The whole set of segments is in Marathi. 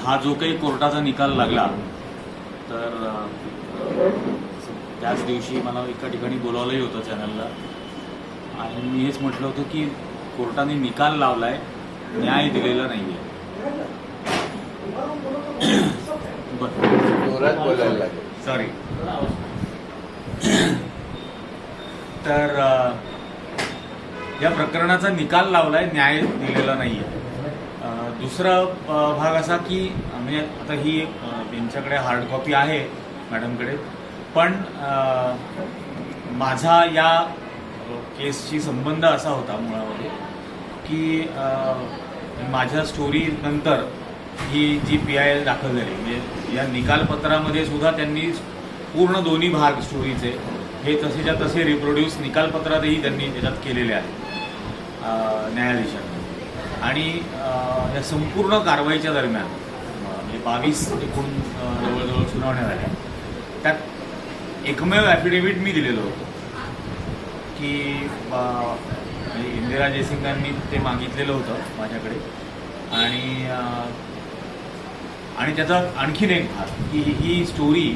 हा जो काही कोर्टाचा निकाल लागला तर त्याच दिवशी मला एका ठिकाणी बोलावलंही होतं चॅनलला आणि मी हेच म्हटलं होतं की कोर्टाने निकाल लावलाय, न्याय दिलेला नाहीये. जोरात बोलायला लागेल. सॉरी. तर या प्रकरणाचा निकाल लावलाय, न्याय दिलेला नाहीये. दुसरा भाग असा की म्हणजे आता ही त्यांच्याकडे हार्ड कॉपी आहे मॅडमकडे, पण माझा या केसशी संबंध असा होता मुळामध्ये की माझ्या स्टोरी नंतर ही जी PI दाखल झाली म्हणजे या निकालपत्रामध्ये सुद्धा त्यांनी पूर्ण दोन्ही भाग स्टोरीचे हे तसेच्या तसे रिप्रोड्यूस निकालपत्रातही त्यांनी त्याच्यात केलेले आहेत न्यायाधीशांनी. आणि या संपूर्ण कारवाईच्या दरम्यान म्हणजे 22 एकूण जवळजवळ सुनावण्या झाल्या, त्यात एकमेव ॲफिडेव्हिट मी दिलेलं होतं की म्हणजे इंदिरा जयसिंगांनी ते मागितलेलं होतं माझ्याकडे. आणि त्याचा आणखीन एक भाग की ही स्टोरी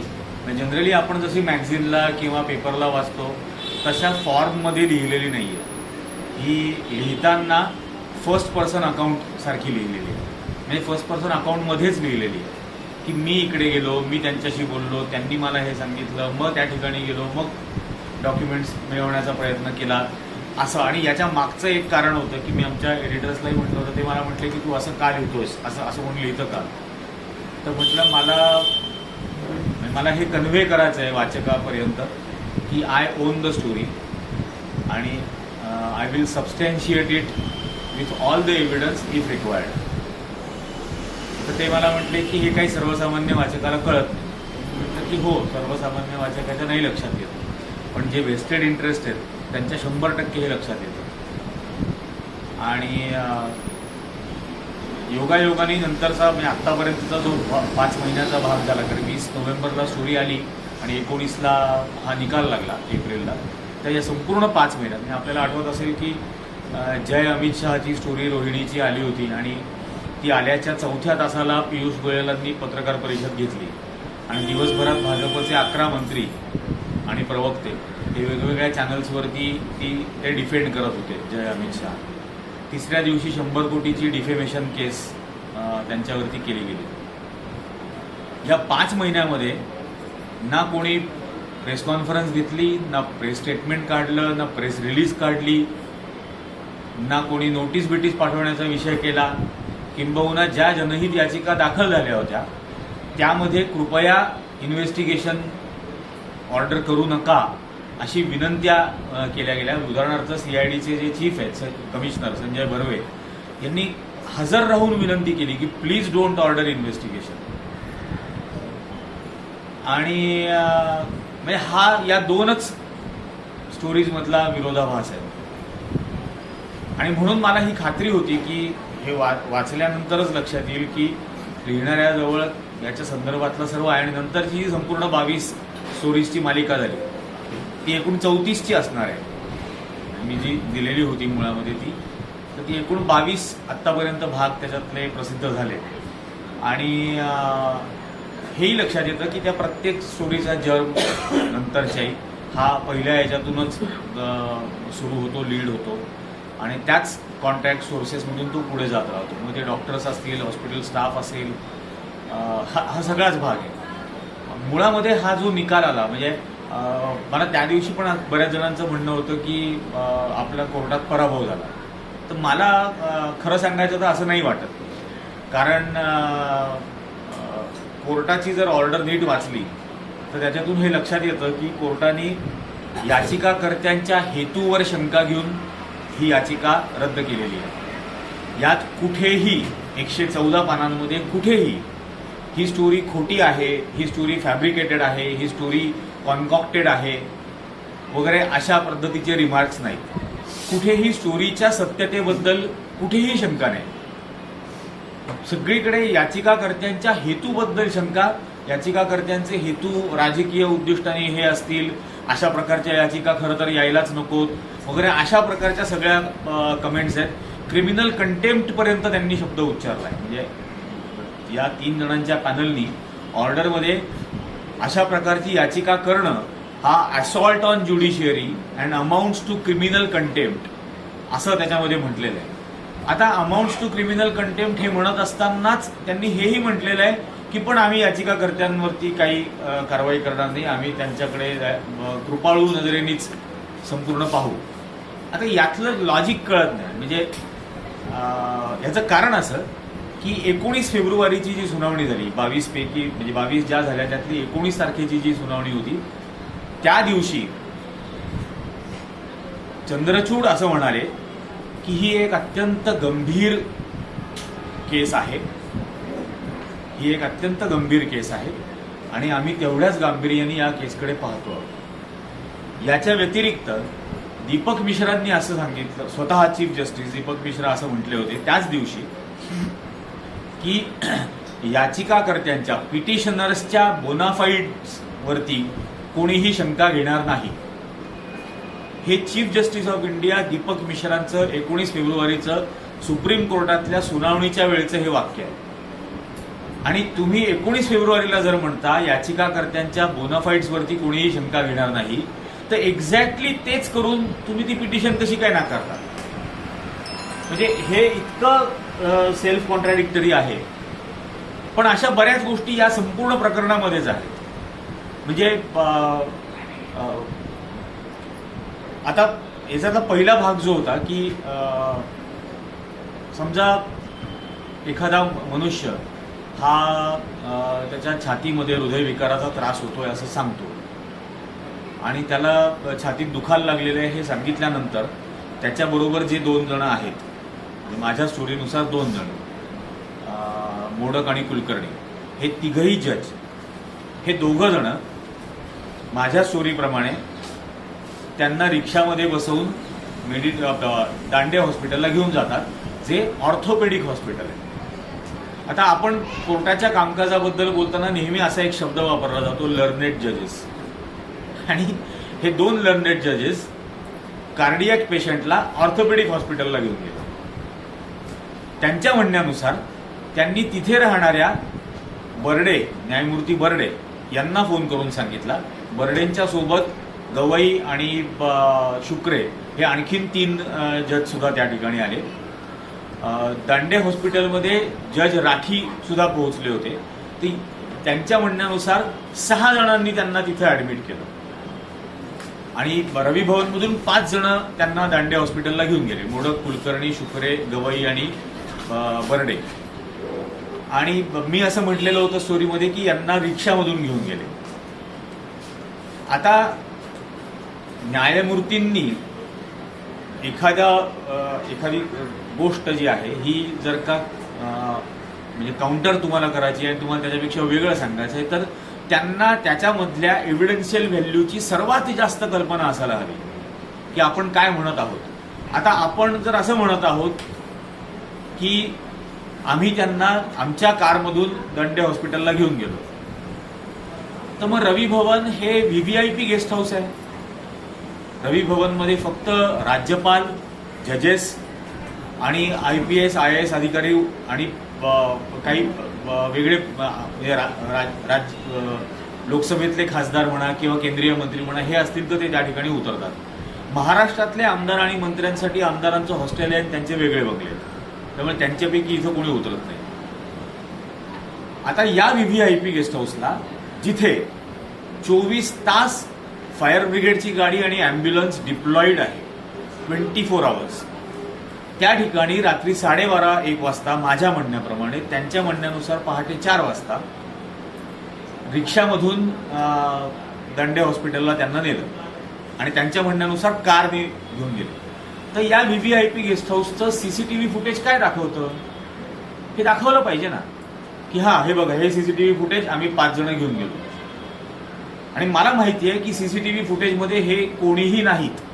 जनरली आपण जशी मॅगझिनला किंवा पेपरला वाचतो तशा फॉर्ममध्ये लिहिलेली नाही आहे. ही लिहिताना फर्स्ट पर्सन अकाउंट सारखी लिहिलेली आहे, म्हणजे फर्स्ट पर्सन अकाउंटमध्येच लिहिलेली आहे की मी इकडे गेलो, मी त्यांच्याशी बोललो, त्यांनी मला हे सांगितलं, मग त्या ठिकाणी गेलो, मग डॉक्युमेंट्स मिळवण्याचा प्रयत्न केला असं. आणि याच्या मागचं एक कारण होतं की मी आमच्या एडिटर्सलाही म्हटलं होतं, ते मला म्हटले की तू असं का लिहितोयस, असं म्हणून लिहितं का. तर म्हटलं मला हे कन्व्हे करायचं आहे वाचकापर्यंत की आय ओन द स्टोरी आणि I will substantiate it with all the evidence if required. तर ते मला म्हटले की हे काही सर्वसामान्य वाचकाला कळत नाही. म्हटलं की हो, सर्वसामान्य वाचकाच्या नाही लक्षात येत, पण जे वेस्टेड इंटरेस्ट आहेत त्यांच्या 100% हे लक्षात येतं. आणि योगायोगाने नंतरचा म्हणजे आत्तापर्यंतचा जो 5 महिन्याचा भाग झाला, कारण 20 नोव्हेंबरला स्टोरी आली आणि 19ला हा निकाल लागला एप्रिलला. तर या संपूर्ण 5 महिन्यात म्हणजे आपल्याला आठवत असेल की जय अमित शहाची स्टोरी रोहिणीची आली होती आणि ती आल्याच्या 4थ्या तासाला पियुष गोयलांनी पत्रकार परिषद घेतली आणि दिवसभरात भाजपचे 11 मंत्री आणि प्रवक्ते हे वेगवेगळ्या चॅनल्सवरती ते डिफेंड करत होते जय अमित शहा. तिसऱ्या दिवशी 100 कोटीची डिफेमेशन केस त्यांच्यावरती केली गेली. या 5 महिन्यामध्ये ना कोणी प्रेस कॉन्फरन्स घेतली, ना प्रेस स्टेटमेंट काढलं, ना प्रेस रिलीज काढली, ना कोणी नोटीस बिटीस पाठवण्याचा विषय केला. किंबहुना ज्या जनहित याचिका दाखल झाल्या होत्या त्यामध्ये कृपया इन्व्हेस्टिगेशन ऑर्डर करू नका अशी विनंत्या केल्या गेल्या. उदाहरणार्थ CIDचे जे चीफ आहेत कमिशनर संजय बर्वे यांनी हजर राहून विनंती केली की प्लीज डोंट ऑर्डर इन्व्हेस्टिगेशन. आणि म्हणजे हा या 2च स्टोरीजमधला विरोधाभास आहे. आणि म्हणून मला ही खात्री होती की हे वाचल्यानंतरच लक्षात येईल की लिहिणाऱ्याजवळ याच्या संदर्भातलं सर्व आहे. आणि नंतरची ही संपूर्ण 22 स्टोरीजची मालिका झाली, ती एकूण 34ची असणार आहे. मी जी दिलेली होती मुळामध्ये तर ती एकूण 22 आत्तापर्यंत भाग त्याच्यातले प्रसिद्ध झाले. आणि हेही लक्षात येतं की त्या प्रत्येक स्टोरीचा जर्म नंतरच्याही हा पहिल्या याच्यातूनच सुरू होतो, लीड होतो आणि त्याच कॉन्टॅक्ट सोर्सेसमधून तो पुढे जात राहतो. मग ते डॉक्टर्स असतील, हॉस्पिटल स्टाफ असेल, हा सगळाच भाग आहे. मुळामध्ये हा जो निकाल आला म्हणजे मला त्या दिवशी पण बऱ्याच जणांचं म्हणणं होतं की आपल्या कोर्टात पराभव झाला. तर मला खरं सांगायचं तर असं नाही वाटत, कारण कोर्टाची जर ऑर्डर नीट वाचली तर त्याच्यातून हे लक्षात येतं की कोर्टाने याचिकाकर्त्यांच्या हेतूवर शंका घेऊन ही याचिका रद्द केलेली आहे. यात कुठेही 114 पानांमध्ये कुठेही ही स्टोरी खोटी आहे, ही स्टोरी फॅब्रिकेटेड आहे, ही स्टोरी कॉन्कॉक्टेड आहे वगैरे अशा पद्धतीचे रिमार्क्स नाहीत. कुठेही स्टोरीच्या सत्यतेबद्दल कुठेही शंका नाही. सगळीकडे याचिकाकर्त्यांच्या हेतूबद्दल शंका, याचिकाकर्त्यांचे हेतू राजकीय उद्दिष्टाने हे असतील, अशा प्रकारच्या याचिका खरं तर यायलाच नकोत वगैरे अशा प्रकारच्या सगळ्या कमेंट्स आहेत. क्रिमिनल कंटेम्प्ट पर्यंत त्यांनी शब्द उच्चारलाय. म्हणजे या 3 जणांच्या पॅनलनी ऑर्डरमध्ये अशा प्रकारची याचिका करणं हा assault on judiciary and amounts to criminal contempt असं त्याच्यामध्ये म्हटलेलं आहे. आता अमाऊंट्स टू क्रिमिनल कंटेम्प्ट हे म्हणत असतानाच त्यांनी हेही म्हटलेलं आहे की पण आम्ही याचिकाकर्त्यांवरती काही कारवाई करणार नाही, आम्ही त्यांच्याकडे कृपाळू नजरेनेच संपूर्ण पाहू. आता यातलं लॉजिक कळत नाही. म्हणजे याचं कारण असं की 19 फेब्रुवारीची जी सुनावणी झाली, 22 पैकी म्हणजे 22 ज्या झाल्या त्यातली 19 तारखेची जी सुनावणी होती त्या दिवशी चंद्रचूड असं म्हणाले की ही एक अत्यंत गंभीर केस आहे, ही एक अत्यंत गंभीर केस आहे आणि आम्ही तेवढ्याच गांभीर्याने या केसकडे पाहतो. याच्या व्यतिरिक्त दीपक मिश्रांनी असं सांगितलं, स्वतः चीफ जस्टिस दीपक मिश्रा असं म्हटले होते त्याच दिवशी की याचिकाकर्त्यांच्या पिटिशनर्सच्या बोनाफाईड्सवरती कोणीही शंका घेणार नाही. हे chief justice of India Deepak मिश्रांचं 19 फेब्रुवारीचं सुप्रीम कोर्टातल्या सुनावणीच्या वेळेचं हे वाक्य आहे. आणि तुम्ही 19 फेब्रुवारीला जर म्हणता याचिकाकर्त्यांच्या बोनाफाईड्सवरती कोणीही शंका घेणार नाही, तर एक्झॅक्टली तेच करून तुम्ही ती पिटिशन कशी काय नाकारता? म्हणजे हे इतकं सेल्फ कॉन्ट्रॅडिक्टरी आहे. पण अशा बऱ्याच गोष्टी या संपूर्ण प्रकरणामध्येच आहेत. म्हणजे आता याचा पहिला भाग जो होता की समजा एखादा मनुष्य हा त्याच्या छातीमध्ये हृदयविकाराचा त्रास होतोय असं सांगतो आणि त्याला छातीत दुखायला लागलेलं आहे हे सांगितल्यानंतर त्याच्याबरोबर जे 2 जण आहेत, म्हणजे माझ्या स्टोरीनुसार 2 जण, मोडक आणि कुलकर्णी, हे तिघही जज, हे 2 जण माझ्या स्टोरीप्रमाणे त्यांना रिक्षामध्ये बसवून दांडे हॉस्पिटलला घेऊन जातात, जे ऑर्थोपेडिक हॉस्पिटल आहे. आता आपण कोर्टाच्या कामकाजाबद्दल बोलताना नेहमी असा एक शब्द वापरला जातो, लर्नेड जजेस. आणि हे 2 लर्नेड जजेस कार्डियक पेशंटला ऑर्थोपेडिक हॉस्पिटलला घेऊन गेले. त्यांच्या म्हणण्यानुसार त्यांनी तिथे राहणाऱ्या बर्डे, न्यायमूर्ती बर्डे यांना फोन करून सांगितला. बर्डेंच्या सोबत गवई आणि शुक्रे हे आणखीन 3 जज सुद्धा त्या ठिकाणी आले. दांडे हॉस्पिटलमध्ये जज राठी सुद्धा पोहोचले होते. त्यांच्या म्हणण्यानुसार 6 जणांनी त्यांना तिथे ऍडमिट केलं आणि रवी भवनमधून 5 जण त्यांना दांडे हॉस्पिटलला घेऊन गेले, मोडक, कुलकर्णी, शुक्रे, गवई आणि बर्डे. आणि मी असं म्हटलेलं होतं स्टोरीमध्ये की यांना रिक्षामधून घेऊन गेले. आता न्यायमूर्तींनी एखादी गोष्ट जी आहे ही जर का म्हणजे काउंटर तुम्हाला करायची आहे, तुम्हाला त्याच्यापेक्षा वेगळं सांगायचं आहे, तर त्यांना त्याच्यामधल्या एव्हिडन्शियल व्हॅल्यूची सर्वात जास्त कल्पना असायला हवी की आपण काय म्हणत आहोत. आता आपण जर असं म्हणत आहोत की आम्ही त्यांना आमच्या कारमधून दांडे हॉस्पिटलला घेऊन गेलो, तर मग रवी भवन हे व्हीव्हीआयपी गेस्ट हाऊस आहे. रवी भवनमध्ये फक्त राज्यपाल, जजेस आणि IPS IAS अधिकारी आणि काही वेगळे लोकसभेतले खासदार म्हणा किंवा केंद्रीय मंत्री म्हणा हे असतील तर ते त्या ठिकाणी उतरतात. महाराष्ट्रातले आमदार आणि मंत्र्यांसाठी आमदारांचं हॉस्टेल आहे, त्यांचे वेगळे बंगले आहेत, त्यामुळे त्यांच्यापैकी इथं कोणी उतरत नाही. आता या व्हीव्हीआयपी गेस्ट हाऊसला जिथे 24 तास फायर ब्रिगेडची गाडी आणि ॲम्ब्युलन्स डिप्लॉईड आहे 24 आवर्स, त्या ठिकाणी रात्री 12:30-1 वाजता माझ्या म्हणण्याप्रमाणे, त्यांच्या म्हणण्यानुसार पहाटे 4 वाजता रिक्षामधून दांडे हॉस्पिटलला त्यांना नेलं आणि त्यांच्या म्हणण्यानुसार कारने घेऊन गेले. तर या व्हीव्हीआयपी गेस्ट हाऊसचं CCTV फुटेज काय दाखवतं हे दाखवलं पाहिजे ना, की हा हे बघा हे CCTV फुटेज, आम्ही 5 जण घेऊन गेलो. आणि मला माहिती आहे की CCTV फुटेजमध्ये हे कोणीही नाहीत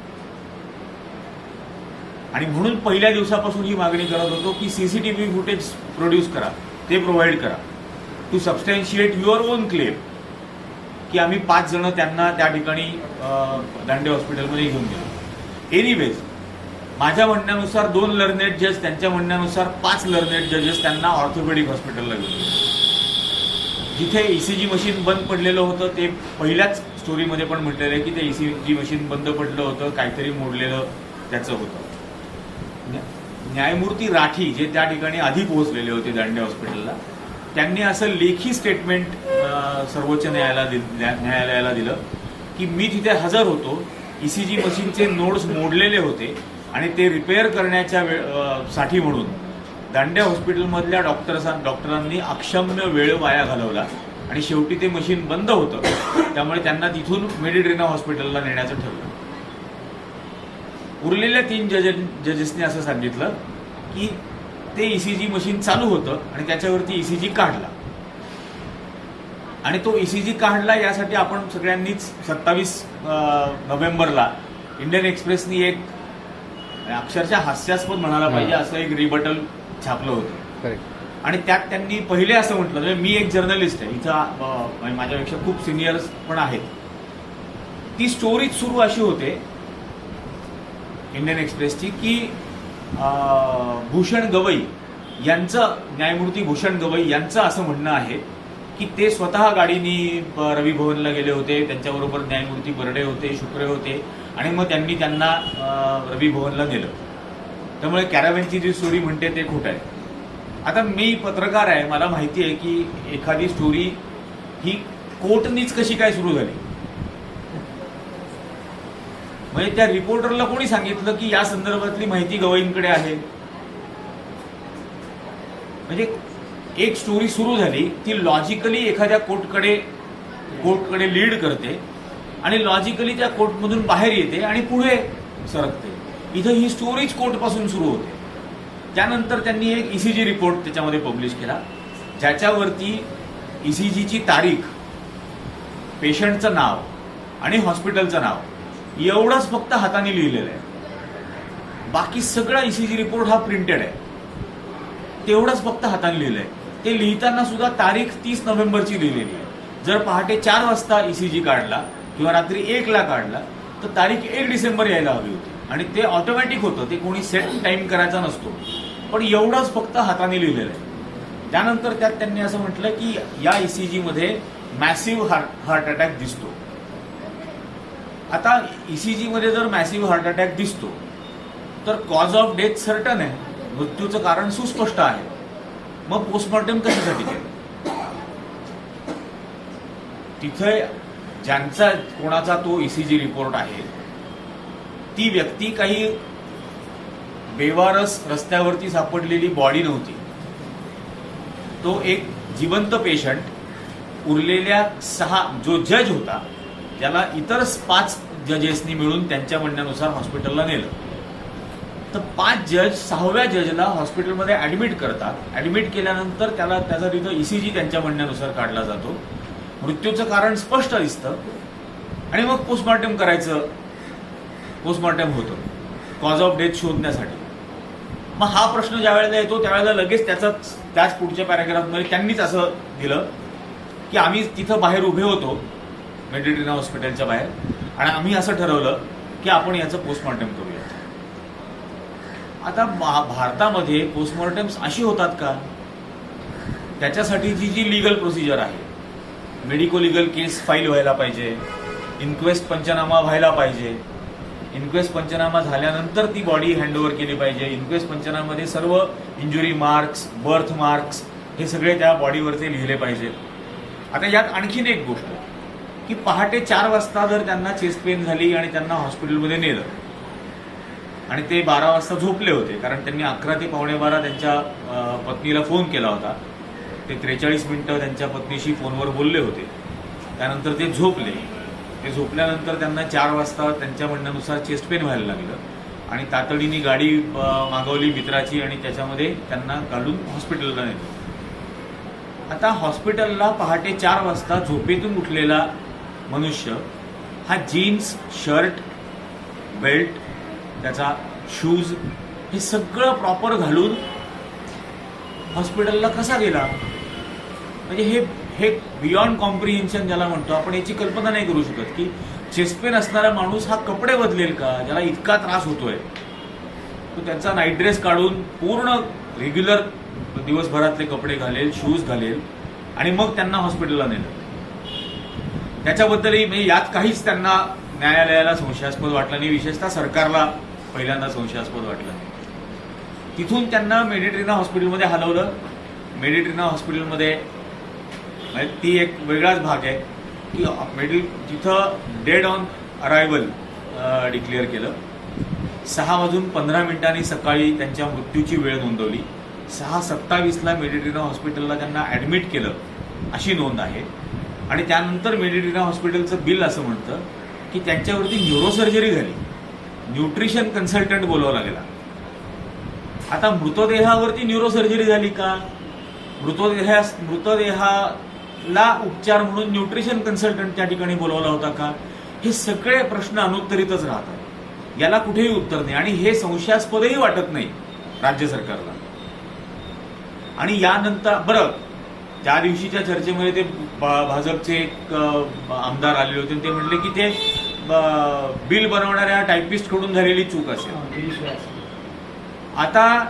आणि म्हणून पहिल्या दिवसापासून ही मागणी करत होतो की CCTV फुटेज प्रोड्यूस करा, ते प्रोव्हाइड करा टू सबस्टॅन्शिएट युअर ओन क्लेम की आम्ही 5 जण त्यांना त्या ठिकाणी दांडे हॉस्पिटलमध्ये घेऊन गेलो. एनिवेज माझ्या म्हणण्यानुसार 2 लर्नेड जज, त्यांच्या म्हणण्यानुसार 5 लर्नेड जजेस त्यांना ऑर्थोपेडिक हॉस्पिटलला घेऊन गेले. जिथे ईसीजी मशीन बंद पडलेलं होतं, ते पहिल्याच स्टोरीमध्ये पण म्हटलेलं आहे की ते ईसीजी मशीन बंद पडलं होतं, काहीतरी मोडलेलं त्याचं होतं. न्यायमूर्ती राठी जे त्या ठिकाणी आधी पोहोचलेले होते दांडे हॉस्पिटलला, त्यांनी असं लेखी स्टेटमेंट सर्वोच्च न्यायालयाला दिलं की मी तिथे हजर होतो, ईसीजी मशीनचे नोड्स मोडलेले होते आणि ते रिपेअर करण्याच्या साठी म्हणून दांडे हॉस्पिटलमधल्या डॉक्टरांनी अक्षम्य वेळ वाया घालवला आणि शेवटी ते मशीन बंद होतं, त्यामुळे त्यांना तिथून मेडिट्रेना हॉस्पिटलला नेण्याचं ठरलं. उरलेल्या 3 जजेसनी असं सांगितलं की ते ईसीजी मशीन चालू होतं आणि त्याच्यावरती ईसीजी काढला, आणि तो ईसीजी काढला यासाठी आपण सगळ्यांनीच 27 नोव्हेंबरला इंडियन एक्सप्रेसनी एक अक्षरशः हास्यास्पद म्हणायला पाहिजे असं एक रिबटल छापलं होतं. आणि त्यात त्यांनी पहिले असं म्हटलं, म्हणजे मी एक जर्नलिस्ट आहे इथं, माझ्यापेक्षा खूप सिनियर्स पण आहेत, ती स्टोरी सुरू अशी होते इंडियन एक्सप्रेसची की भूषण गवई यांचं, न्यायमूर्ती भूषण गवई यांचं असं म्हणणं आहे की ते स्वतः गाडीनी रवी भवनला गेले होते, त्यांच्याबरोबर न्यायमूर्ती बर्डे होते, शुक्रे होते, आणि मग त्यांनी त्यांना रवी भवनला नेलं. त्यामुळे कॅराव्हॅनची जी स्टोरी म्हणते ते खोटं आहे. आता मी पत्रकार आहे, मला माहिती आहे की एखादी स्टोरी ही कोर्टनीच कशी काय सुरू झाली. म्हणजे त्या रिपोर्टरला कोणी सांगितलं की या संदर्भातली माहिती गवईंकडे आहे. म्हणजे एक स्टोरी सुरू झाली, ती लॉजिकली एखाद्या कोर्टकडे लीड करते आणि लॉजिकली त्या कोर्टमधून बाहेर येते आणि पुढे सरकते. इथं ही स्टोरीज कोर्टपासून सुरू होते. त्यानंतर त्यांनी एक ईसीजी रिपोर्ट त्याच्यामध्ये पब्लिश केला, ज्याच्यावरती ईसीजीची तारीख, पेशंटचं नाव आणि हॉस्पिटलचं नाव एवढंच फक्त हाताने लिहिलेलं आहे. बाकी सगळा ईसीजी रिपोर्ट हा प्रिंटेड आहे, तेवढंच फक्त हाताने लिहिलंय. ते लिहिताना सुद्धा तारीख 30 नोव्हेंबरची लिहिलेली आहे. जर पहाटे 4 वाजता ईसीजी काढला किंवा रात्री 1ला काढला तर तारीख 1 डिसेंबर यायला हवी होती, आणि ते ऑटोमॅटिक होतं, ते कोणी सेट टाइम करायचा नसतो, पण एवढंच फक्त हाताने लिहिलेलं आहे. त्यानंतर त्यात त्यांनी असं म्हटलं की या ईसीजी मध्ये मॅसिव्ह हार्ट अटॅक दिसतो. आता ईसीजी मध्ये जर मॅसिव्ह हार्ट अटॅक दिसतो तर कॉज ऑफ डेथ सर्टन आहे, मृत्यूचं कारण सुस्पष्ट आहे, मग पोस्टमॉर्टम कशासाठी केलं. तिथे ज्यांचा कोणाचा तो ईसीजी रिपोर्ट आहे, ती व्यक्ती काही बेवारस रस्त्यावरती सापडलेली बॉडी नव्हती. तो एक जिवंत पेशंट, उरलेल्या 6 जो जज होता त्याला इतर 5 जजेसनी मिळून त्यांच्या म्हणण्यानुसार हॉस्पिटलला नेलं. तर 5 जज 6व्या जजला हॉस्पिटलमध्ये ऍडमिट करतात. ऍडमिट केल्यानंतर त्याचा तिथं ईसीजी त्यांच्या म्हणण्यानुसार काढला जातो, मृत्यूचं कारण स्पष्ट दिसतं, आणि मग पोस्टमॉर्टम करायचं. पोस्टमॉर्टम होतं कॉज ऑफ डेथ शोधण्यासाठी. मग हा प्रश्न ज्या वेळेला येतो त्यावेळेला लगेच त्याच पुढच्या पॅराग्राफमध्ये त्यांनीच असं दिलं की आम्ही तिथं बाहेर उभे होतो मेडिट्रेना हॉस्पिटलच्या बाहेर, आणि आम्ही असं ठरवलं की आपण याचं पोस्टमॉर्टम करूया. आता भारतामध्ये पोस्टमॉर्टम्स अशी होतात का, त्याच्यासाठी जी लीगल प्रोसिजर आहे, मेडिको लिगल केस फाईल व्हायला पाहिजे, इन्क्वेस्ट पंचनामा व्हायला पाहिजे, इन्क्वेस्ट पंचनामा झाल्यानंतर ती बॉडी हँडओव्हर केली पाहिजे, इन्क्वेस्ट पंचनामामध्ये सर्व इंजुरी मार्क्स, बर्थ मार्क्स हे सगळे त्या बॉडीवरती लिहिले पाहिजे. आता यात आणखीन एक गोष्ट की पहाटे 4 वाजता जर त्यांना चेस्ट पेन झाली आणि त्यांना हॉस्पिटलमध्ये नेलं आणि ते 12 वाजता झोपले होते, कारण त्यांनी 11 ते 11:15 त्यांच्या पत्नीला फोन केला होता. ते 43 मिनिटं त्यांच्या पत्नीशी फोनवर बोलले होते. त्यानंतर ते झोपले. ते झोपल्यानंतर त्यांना 4 वाजता त्यांच्या म्हणण्यानुसार चेस्ट पेन व्हायला लागलं आणि तातडीने गाडी मागवली मित्राची आणि त्याच्यामध्ये त्यांना काढून हॉस्पिटलला नेलं. आता हॉस्पिटलला पहाटे 4 वाजता झोपेतून उठलेला मनुष्य हा जीन्स, शर्ट, बेल्ट, त्याचा शूज हे सगळं प्रॉपर घालून हॉस्पिटलला कसा गेला. म्हणजे हे बियॉन्ड कॉम्प्रिहेन्शन ज्याला म्हणतो आपण, याची कल्पना नाही करू शकत की चेस्ट पेन असणारा माणूस हा कपडे बदलेल का, ज्याला इतका त्रास होतोय. तो त्यांचा नाईट ड्रेस काढून पूर्ण रेग्युलर दिवसभरातले कपडे घालेल, शूज घालेल आणि मग त्यांना हॉस्पिटलला नेलं. त्याच्याबद्दलही म्हणजे यात काहीच त्यांना न्यायालयाला संशयास्पद वाटलं नाही, विशेषतः सरकारला पहिल्यांदा संशयास्पद वाटलं नाही. तिथून त्यांना मेडिट्रिना हॉस्पिटलमध्ये हलवलं. मेडिट्रिना हॉस्पिटलमध्ये ती एक वेगळाच भाग आहे की तिथं डेड ऑन अरायव्हल डिक्लेअर केलं. 6:15 सकाळी त्यांच्या मृत्यूची वेळ नोंदवली. 6:27 मेडिट्रिना हॉस्पिटलला त्यांना ॲडमिट केलं अशी नोंद आहे. आणि त्यानंतर मेडिट्रिना हॉस्पिटलचं बिल असं म्हणतं की त्यांच्यावरती न्यूरोसर्जरी झाली, न्यूट्रिशन कन्सल्टंट बोलवला गेला. आता मृतदेहावरती न्यूरोसर्जरी झाली का? मृतदेहाला उपचार म्हणून न्यूट्रिशन कन्सल्टंट त्या ठिकाणी बोलवला होता का? हे सगळे प्रश्न अनुत्तरितच राहतात. याला कुठेही उत्तर नाही आणि हे संशयास्पदही वाटत नाही राज्य सरकारला. आणि यानंतर बरं, त्या दिवशीच्या चर्चेमध्ये ते भाजपचे एक आमदार आलेले होते, ते म्हटले की ते बिल बनवणाऱ्या टायपिस्ट कडून झालेली चूक असेल. आता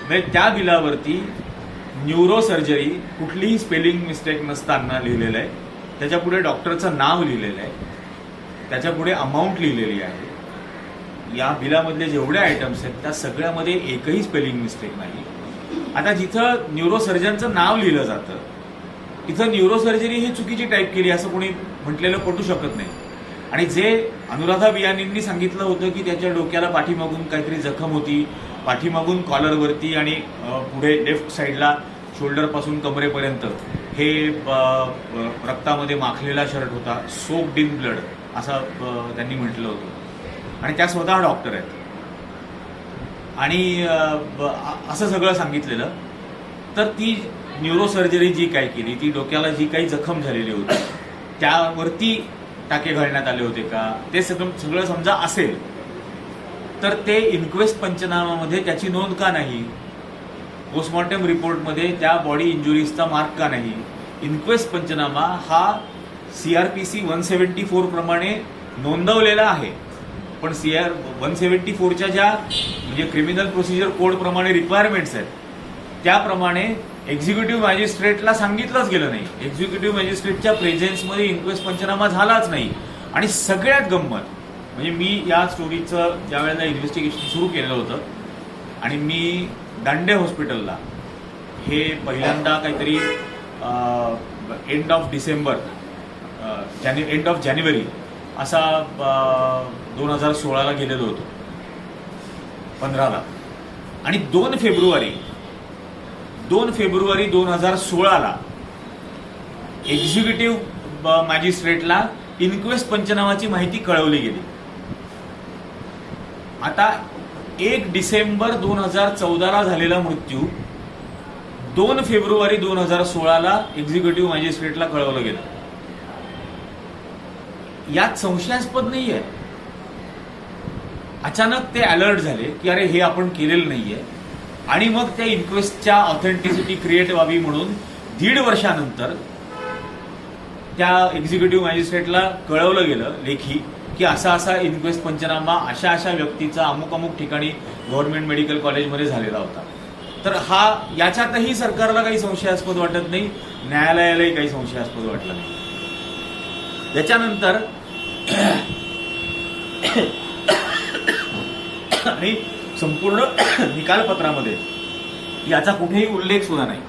त्या बिलावरती न्यूरोसर्जरी कुठलीही स्पेलिंग मिस्टेक नसताना लिहिलेलं आहे. त्याच्यापुढे डॉक्टरचं नाव लिहिलेलं आहे, त्याच्यापुढे अमाऊंट लिहिलेली आहे. या बिलामधले जेवढे आयटम्स आहेत त्या सगळ्यामध्ये एकही स्पेलिंग मिस्टेक नाही. आता जिथं न्यूरोसर्जनचं नाव लिहिलं जातं तिथं न्यूरोसर्जरी ही चुकीची टाईप केली असं कोणी म्हटलेलं पटू शकत नाही. आणि जे अनुराधा बियाणींनी सांगितलं होतं की त्याच्या डोक्याला पाठीमागून काहीतरी जखम होती, पाठीमागून कॉलरवरती आणि पुढे लेफ्ट साईडला शोल्डरपासून कमरेपर्यंत हे रक्तामध्ये माखलेला शर्ट होता, सोक्ड इन ब्लड असं त्यांनी म्हटलं होतं. आणि त्या स्वतः डॉक्टर आहेत. आणि असं सगळं सांगितलेलं. तर ती न्यूरोसर्जरी जी काय केली, ती डोक्याला जी काही जखम झालेली होती त्यावरती टाके घालण्यात आले होते का, ते सगळं समजा असेल तर ते इन्क्वेस्ट पंचनामामध्ये त्याची नोंद का नाही? पोस्टमॉर्टम रिपोर्टमध्ये त्या बॉडी इंजुरीजचा मार्क का नाही? इन्क्वेस्ट पंचनामा हा CRPC 174 प्रमाणे नोंदवलेला आहे, पण 174च्या ज्या म्हणजे क्रिमिनल प्रोसिजर कोड प्रमाणे रिक्वायरमेंट्स आहेत त्याप्रमाणे एक्झिक्युटिव्ह मॅजिस्ट्रेटला सांगितलंच गेलं नाही. एक्झिक्युटिव्ह मॅजिस्ट्रेटच्या प्रेझेन्समध्ये इन्क्वेस्ट पंचनामा झालाच नाही. आणि सगळ्यात गंमत म्हणजे मी या स्टोरीचं ज्या वेळेला इन्व्हेस्टिगेशन सुरू केलेलं होतं आणि मी दांडे हॉस्पिटलला हे पहिल्यांदा काहीतरी एंड ऑफ जानेवारी असा 2016ला गेलेलो होतो, 15ला. आणि 2 फेब्रुवारी 2016ला एक्झिक्युटिव्ह मॅजिस्ट्रेटला इन्क्वेस्ट पंचनामाची माहिती कळवली गेली. आता 1 डिसेंबर 2014ला झालेला मृत्यू 2 फेब्रुवारी 2016ला एक्झिक्युटिव्ह मॅजिस्ट्रेटला कळवलं गेलं. यात संशयास्पद नाहीये. अचानक ते अलर्ट झाले की अरे हे आपण केलेलं नाहीये. आणि मग त्या इन्क्वेस्टच्या ऑथेंटिसिटी क्रिएट व्हावी म्हणून 1.5 वर्षानंतर त्या एक्झिक्युटिव्ह मॅजिस्ट्रेटला कळवलं गेलं लेखी की असा असा इन्क्वेस्ट पंचनामा अशा अशा व्यक्तीचा अमुक अमुक ठिकाणी गव्हर्नमेंट मेडिकल कॉलेजमध्ये झालेला होता. तर याच्यातही सरकारला काही संशयास्पद वाटत नाही, न्यायालयालाही काही संशयास्पद वाटलं नाही. त्याच्यानंतर आणि संपूर्ण निकालपत्रामध्ये याचा कुठेही उल्लेख सुद्धा नाही.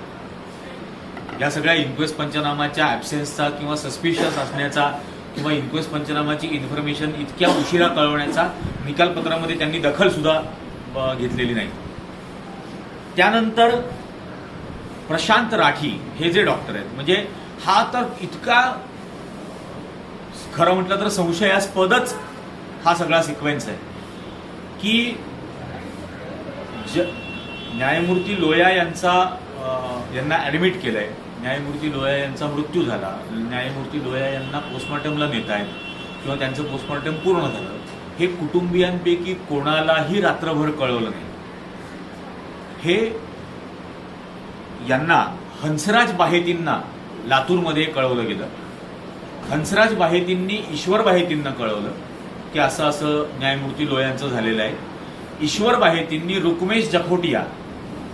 या सगळ्या इन्क्वेस्ट पंचनामाच्या ॲब्सेन्सचा किंवा सस्पिशियस असण्याचा किंवा इन्क्वेस्ट पंचनामाची इन्फॉर्मेशन इतक्या उशिरा कळवण्याचा निकालपत्रामध्ये त्यांनी दखल सुद्धा घेतलेली नाही. त्यानंतर प्रशांत राठी हे जे डॉक्टर आहेत, म्हणजे हा तर इतका खरं म्हटलं तर संशयास्पदच हा सगळा सिक्वेन्स आहे की न्यायमूर्ती लोया यांना ऍडमिट केलंय, न्यायमूर्ती लोया यांचा मृत्यू झाला, न्यायमूर्ती लोया यांना पोस्टमॉर्टमला नेत आहेत किंवा त्यांचं पोस्टमॉर्टम पूर्ण झालं, हे कुटुंबियांपैकी कोणालाही रात्रभर कळवलं नाही. हे यांना हंसराज बाहेतींना लातूरमध्ये कळवलं गेलं. हंसराज बाहेतींनी ईश्वर बाहेतींना कळवलं की असं असं न्यायमूर्ती लोयांचं झालेलं आहे. ईश्वर बाहेतींनी रुक्मेश जखोटिया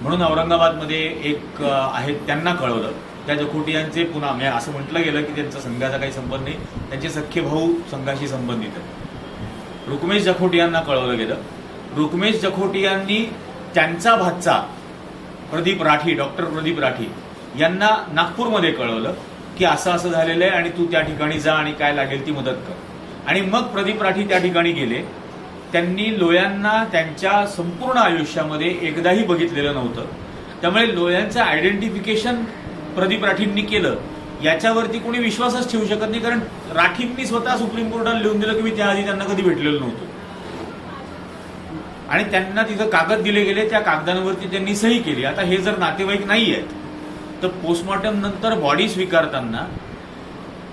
म्हणून औरंगाबादमध्ये एक आहेत त्यांना कळवलं. त्या जखोटियांचे पुन्हा म्हणजे असं म्हटलं गेलं की त्यांचा संघाचा काही संबंध नाही, त्यांचे सख्खे भाऊ संघाशी संबंधित आहेत. रुक्मेश जखोटियांना कळवलं गेलं. रुक्मेश जखोटियांनी त्यांचा भाचा प्रदीप राठी, डॉक्टर प्रदीप राठी यांना नागपूरमध्ये कळवलं की असं असं झालेलं आहे आणि तू त्या ठिकाणी जा आणि काय लागेल ती मदत कर. आणि मग प्रदीप राठी त्या ठिकाणी गेले. त्यांनी लोयांना त्यांच्या संपूर्ण आयुष्यामध्ये एकदाही बघितलेलं नव्हतं. त्यामुळे लोयांचं आयडेंटिफिकेशन प्रदीप राठींनी केलं याच्यावरती कोणी विश्वासच ठेवू शकत नाही, कारण राठींनी स्वतः सुप्रीम कोर्टाला लिहून दिलं की मी त्याआधी त्यांना कधी भेटलेलो नव्हतो. आणि त्यांना तिथं कागद दिले गेले, त्या कागदांवरती त्यांनी सही केली. आता हे जर नातेवाईक नाही आहेत तर पोस्टमॉर्टम नंतर बॉडी स्वीकारताना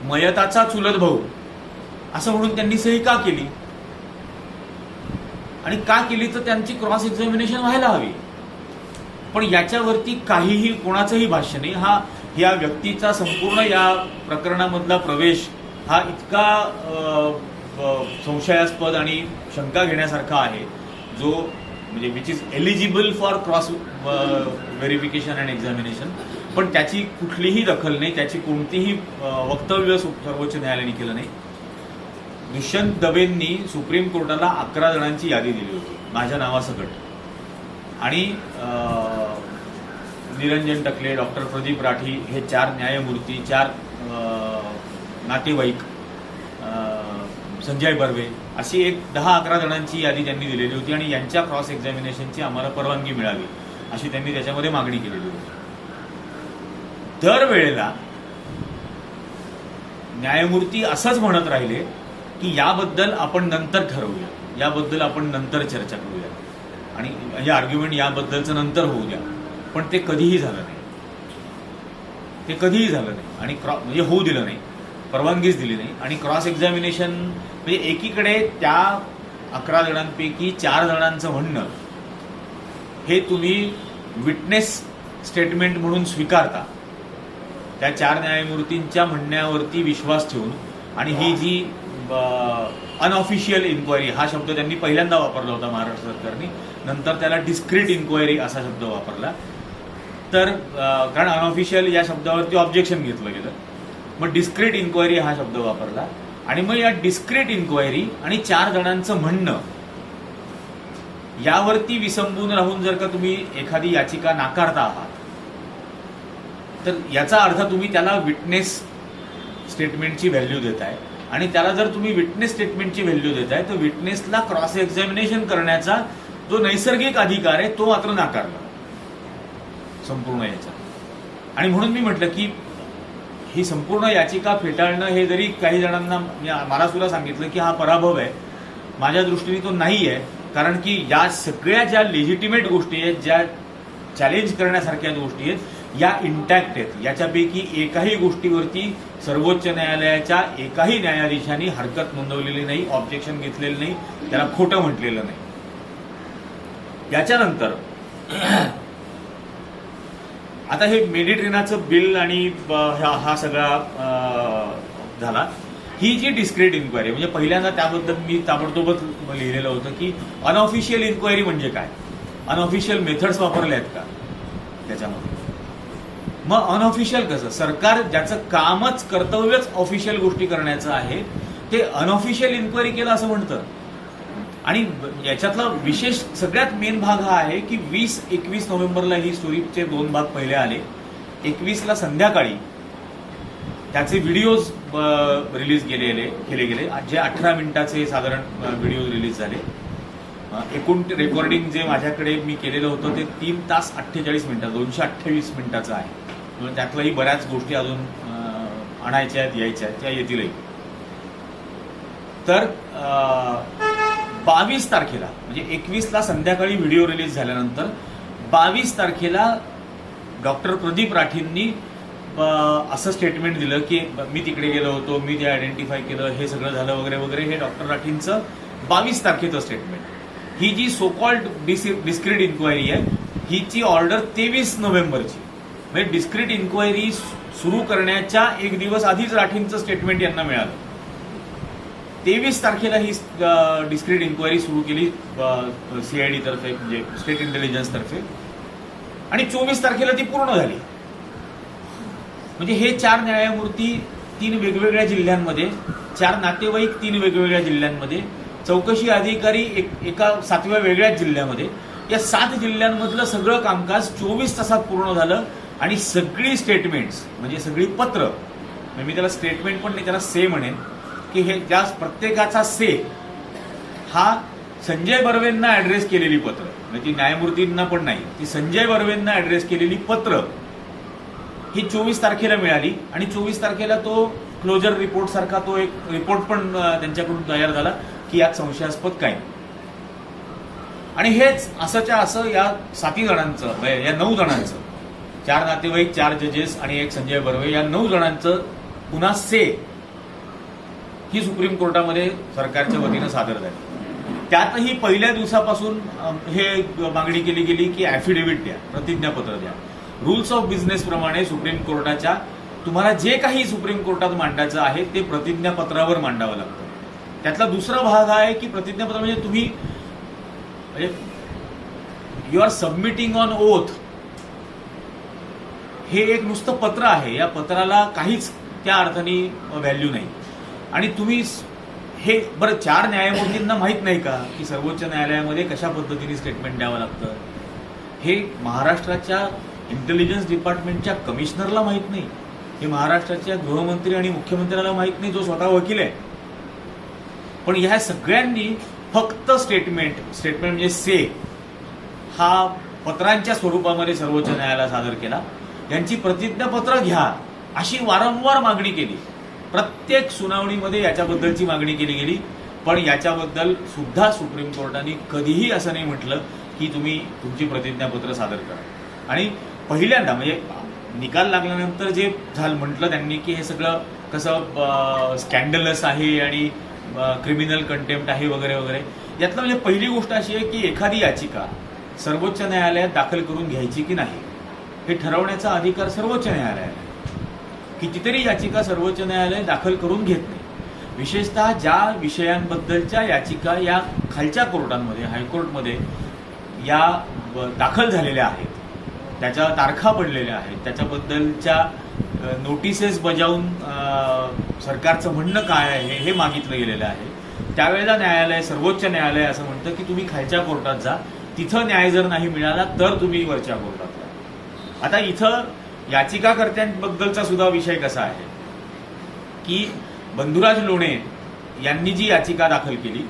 मयताचा चुलत भाऊ असं म्हणून त्यांनी सही का केली, आणि का केली तर त्यांची क्रॉस एक्झामिनेशन व्हायला हवी. पण याच्यावरती काहीही कोणाचंही भाष्य नाही. हा या व्यक्तीचा संपूर्ण या प्रकरणामधला प्रवेश हा इतका संशयास्पद आणि शंका घेण्यासारखा आहे, जो म्हणजे which is eligible for cross verification and examination. पण त्याची कुठलीही दखल नाही, त्याची कोणतीही वक्तव्य सर्वोच्च न्यायालयाने केलं नाही. दुष्यंत दवेंनी सुप्रीम कोर्टाला 11 जणांची यादी दिली होती माझ्या नावासकट, आणि निरंजन टकले, डॉक्टर प्रदीप राठी हे 4 न्यायमूर्ती, 4 नातेवाईक, संजय बर्वे, अशी एक 10-11 जणांची यादी त्यांनी दिलेली होती. आणि यांच्या क्रॉस एक्झामिनेशनची आम्हाला परवानगी मिळावी अशी त्यांनी त्याच्यामध्ये मागणी केलेली होती. दरवेळेला न्यायमूर्ती असंच म्हणत राहिले की याबद्दल आपण नंतर ठरवूया, याबद्दल आपण नंतर चर्चा करूया, आणि हे आर्ग्युमेंट याबद्दलचं नंतर होऊ द्या. पण ते कधीही झालं नाही, ते कधीही झालं नाही. आणि म्हणजे होऊ दिलं नाही, परवानगीच दिली नाही. आणि क्रॉस एक्झामिनेशन म्हणजे एकीकडे त्या 11 जणांपैकी 4 जणांचं म्हणणं हे तुम्ही विटनेस स्टेटमेंट म्हणून स्वीकारता, त्या 4 न्यायमूर्तींच्या म्हणण्यावरती विश्वास ठेवून. आणि ही जी अनऑफिशियल इन्क्वायरी हा शब्द त्यांनी पहिल्यांदा वापरला होता महाराष्ट्र सरकारने, नंतर त्याला डिस्क्रीट इन्क्वायरी असा शब्द वापरला. तर कारण अनऑफिशियल या शब्दावरती ऑब्जेक्शन घेतलं गेलं, मग डिस्क्रीट इन्क्वायरी हा शब्द वापरला. आणि मग या डिस्क्रीट इन्क्वायरी आणि 4 जणांचं म्हणणं यावरती विसंबून राहून जर का तुम्ही एखादी याचिका नाकारता आहात तर याचा अर्थ तुम्ही त्याला विटनेस स्टेटमेंटची व्हॅल्यू देताय. आणि त्याला जर तुम्ही विटनेस स्टेटमेंटची व्हॅल्यू देताय तर विटनेसला क्रॉस एक्झामिनेशन करण्याचा जो नैसर्गिक अधिकार आहे तो मात्र नाकारला संपूर्ण याचा. आणि म्हणून मी म्हटलं की ही संपूर्ण याचिका फेटाळणं हे जरी काही जणांना मला सुद्धा सांगितलं की हा पराभव आहे, माझ्या दृष्टीने तो नाही आहे. कारण की या सगळ्या ज्या लेजिटिमेट गोष्टी आहेत, ज्या चॅलेंज करण्यासारख्या गोष्टी आहेत, या इंटॅक्ट आहेत. याच्यापैकी एकाही गोष्टीवरती सर्वोच्च न्यायालयाच्या एकाही न्यायाधीशांनी हरकत नोंदवलेली नाही, ऑब्जेक्शन घेतलेलं नाही, त्याला खोटं म्हटलेलं नाही. याच्यानंतर आता हे मेडिट्रेनाचं बिल आणि हा सगळा झाला. ही जी डिस्क्रीट इन्क्वायरी म्हणजे पहिल्यांदा त्याबद्दल मी ताबडतोबच लिहिलेलं होतं की अनऑफिशियल इन्क्वायरी म्हणजे काय, अनऑफिशियल मेथड्स वापरले आहेत का त्याच्यामध्ये. मग अनऑफिशियल कसं, सरकार ज्याचं कामच कर्तव्यच ऑफिशियल गोष्टी करण्याचं आहे ते अनऑफिशियल इन्क्वायरी केलं असं म्हणतं. आणि याच्यातला विशेष सगळ्यात मेन भाग हा आहे की 20-21 नोव्हेंबरला ही स्टोरीचे 2 भाग पहिले आले. 21ला संध्याकाळी त्याचे व्हिडिओज रिलीज केले गेले, जे 18 मिनिटाचे साधारण व्हिडिओ रिलीज झाले. एकूण रेकॉर्डिंग जे माझ्याकडे मी केलेलं होतं ते 3 तास 48 मिनिटं 228 मिनिटाचं आहे. म्हणजे त्यातल्याही बऱ्याच गोष्टी अजून आणायच्या आहेत, यायच्या आहेत, त्या येतीलही. तर 22 तारखेला म्हणजे 21ला संध्याकाळी व्हिडिओ रिलीज झाल्यानंतर 22 तारखेला डॉक्टर प्रदीप राठींनी असं स्टेटमेंट दिलं की मी तिकडे गेलो होतो, मी ते आयडेंटिफाय केलं, हे सगळं झालं वगैरे वगैरे. हे डॉक्टर राठींचं 22 तारखेचं स्टेटमेंट. ही जी सो कॉल्ड डिस्क्रीट इन्क्वायरी आहे हिची ऑर्डर 23 नोव्हेंबरची, म्हणजे डिस्क्रीट इन्क्वायरी सुरू करण्याच्या 1 दिवस आधीच राठींचं स्टेटमेंट यांना मिळालं. 23 तारखेला ही डिस्क्रीट इन्क्वायरी सुरू केली CID तर्फे, म्हणजे स्टेट इंटेलिजन्स तर्फे, आणि 24 तारखेला ती पूर्ण झाली. म्हणजे हे 4 न्यायमूर्ती 3 वेगवेगळ्या जिल्ह्यांमध्ये, 4 नातेवाईक 3 वेगवेगळ्या जिल्ह्यांमध्ये, चौकशी अधिकारी एका 7व्या वेगळ्याच जिल्ह्यामध्ये, या 7 जिल्ह्यांमधलं सगळं कामकाज 24 तासात पूर्ण झालं. आणि सगळी स्टेटमेंट्स, म्हणजे सगळी पत्र, मी त्याला स्टेटमेंट पण नाही, त्याला से म्हणेन, की हे ज्या प्रत्येकाचा से हा संजय बर्वेंना ॲड्रेस केलेली पत्र, म्हणजे ती न्यायमूर्तींना पण नाही, ती संजय बर्वेंना ॲड्रेस केलेली पत्र ही 24 तारखेला मिळाली. आणि 24 तारखेला तो क्लोजर रिपोर्ट सारखा तो एक रिपोर्ट पण त्यांच्याकडून तयार झाला की यात संशयास्पद काही नाही. आणि हेच असंच्या असं या 7 जणांचं, या 9 जणांचं, 4 नातेवाईक, 4 जजेस आणि एक संजय बर्वे, या 9 जणांचं पुन्हा से ही सुप्रीम कोर्टामध्ये सरकारच्या वतीनं सादर झाली. त्यातही पहिल्या दिवसापासून हे मागणी केली गेली की ॲफिडेव्हिट द्या, प्रतिज्ञापत्र द्या. रूल्स ऑफ बिझनेस प्रमाणे सुप्रीम कोर्टाच्या तुम्हाला जे काही सुप्रीम कोर्टात मांडायचं आहे ते प्रतिज्ञापत्रावर मांडावं लागतं. त्यातला दुसरा भाग हा आहे की प्रतिज्ञापत्र म्हणजे तुम्ही you are submitting on oath. हे एक नुसतं पत्र आहे, या पत्राला काहीच त्या अर्थाने व्हॅल्यू नाही. आणि तुम्ही हे बरं 4 न्यायमूर्तींना माहीत नाही का की सर्वोच्च न्यायालयामध्ये कशा पद्धतीने स्टेटमेंट द्यावं लागतं? हे महाराष्ट्राच्या इंटेलिजन्स डिपार्टमेंटच्या कमिशनरला माहीत नाही, हे महाराष्ट्राच्या गृहमंत्री आणि मुख्यमंत्र्याला माहीत नाही, जो स्वतः वकील आहे. पण ह्या सगळ्यांनी फक्त स्टेटमेंट म्हणजे से हा पत्रांच्या स्वरूपामध्ये सर्वोच्च न्यायालयाला सादर केला. यांची प्रतिज्ञापत्र घ्या अशी वारंवार मागणी केली. प्रत्येक सुनावणीमध्ये याच्याबद्दलची मागणी केली गेली. पण याच्याबद्दल सुद्धा सुप्रीम कोर्टाने कधीही असं नाही म्हटलं की तुम्ही तुमची प्रतिज्ञापत्र सादर करा. आणि पहिल्यांदा म्हणजे निकाल लागल्यानंतर जे झालं म्हटलं त्यांनी की हे सगळं कसं स्कॅन्डलस आहे आणि क्रिमिनल कंटेम्प्ट आहे वगैरे वगैरे. यातलं म्हणजे पहिली गोष्ट अशी आहे की एखादी याचिका सर्वोच्च न्यायालयात दाखल करून घ्यायची की नाही हे ठरवण्याचा अधिकार सर्वोच्च न्यायालयाला. कितीतरी याचिका सर्वोच्च न्यायालय दाखल करून घेत नाही. विशेषतः ज्या विषयांबद्दलच्या याचिका या खालच्या कोर्टांमध्ये, हायकोर्टमध्ये या दाखल झालेल्या आहेत, त्याच्या तारखा पडलेल्या आहेत, त्याच्याबद्दलच्या नोटिसेस बजावून सरकारचं म्हणणं काय आहे हे मागितलं गेलेलं आहे. त्यावेळेला न्यायालय, सर्वोच्च न्यायालय असं म्हणतं की तुम्ही खालच्या कोर्टात जा, तिथं न्याय जर नाही मिळाला तर तुम्ही वरच्या कोर्टात जा. आता इथं याचिकाकर्त्यांबद्दलचा सुद्धा विषय कसा आहे की बंधुराज लोणे यांनी जी याचिका दाखल केली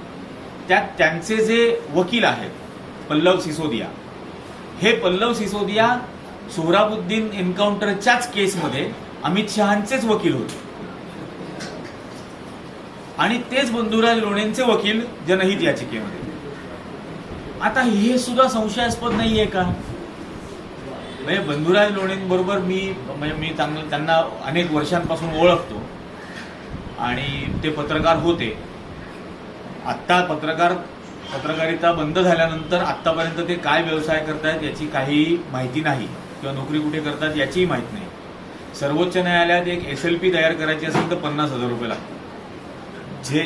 त्यात त्यांचे जे वकील आहेत पल्लव सिसोदिया, हे पल्लव सिसोदिया सोहराबुद्दीन एन्काउंटरच्याच केसमध्ये अमित शहांचेच वकील होते आणि तेच बंधुराज लोणेंचे वकील जनहित याचिकेमध्ये. आता हे सुद्धा संशयास्पद नाहीये का? म्हणजे बंधुराज लोणेंबरोबर मी चांगलं त्यांना अनेक वर्षांपासून ओळखतो आणि ते पत्रकार होते. आत्ता पत्रकारिता बंद झाल्यानंतर आत्तापर्यंत ते काय व्यवसाय करतायत याची काही माहिती नाही किंवा नोकरी कुठे करतात याचीही माहिती नाही. सर्वोच्च न्यायालयात एक SLP तयार करायची असेल तर 50,000 रुपये लागतात.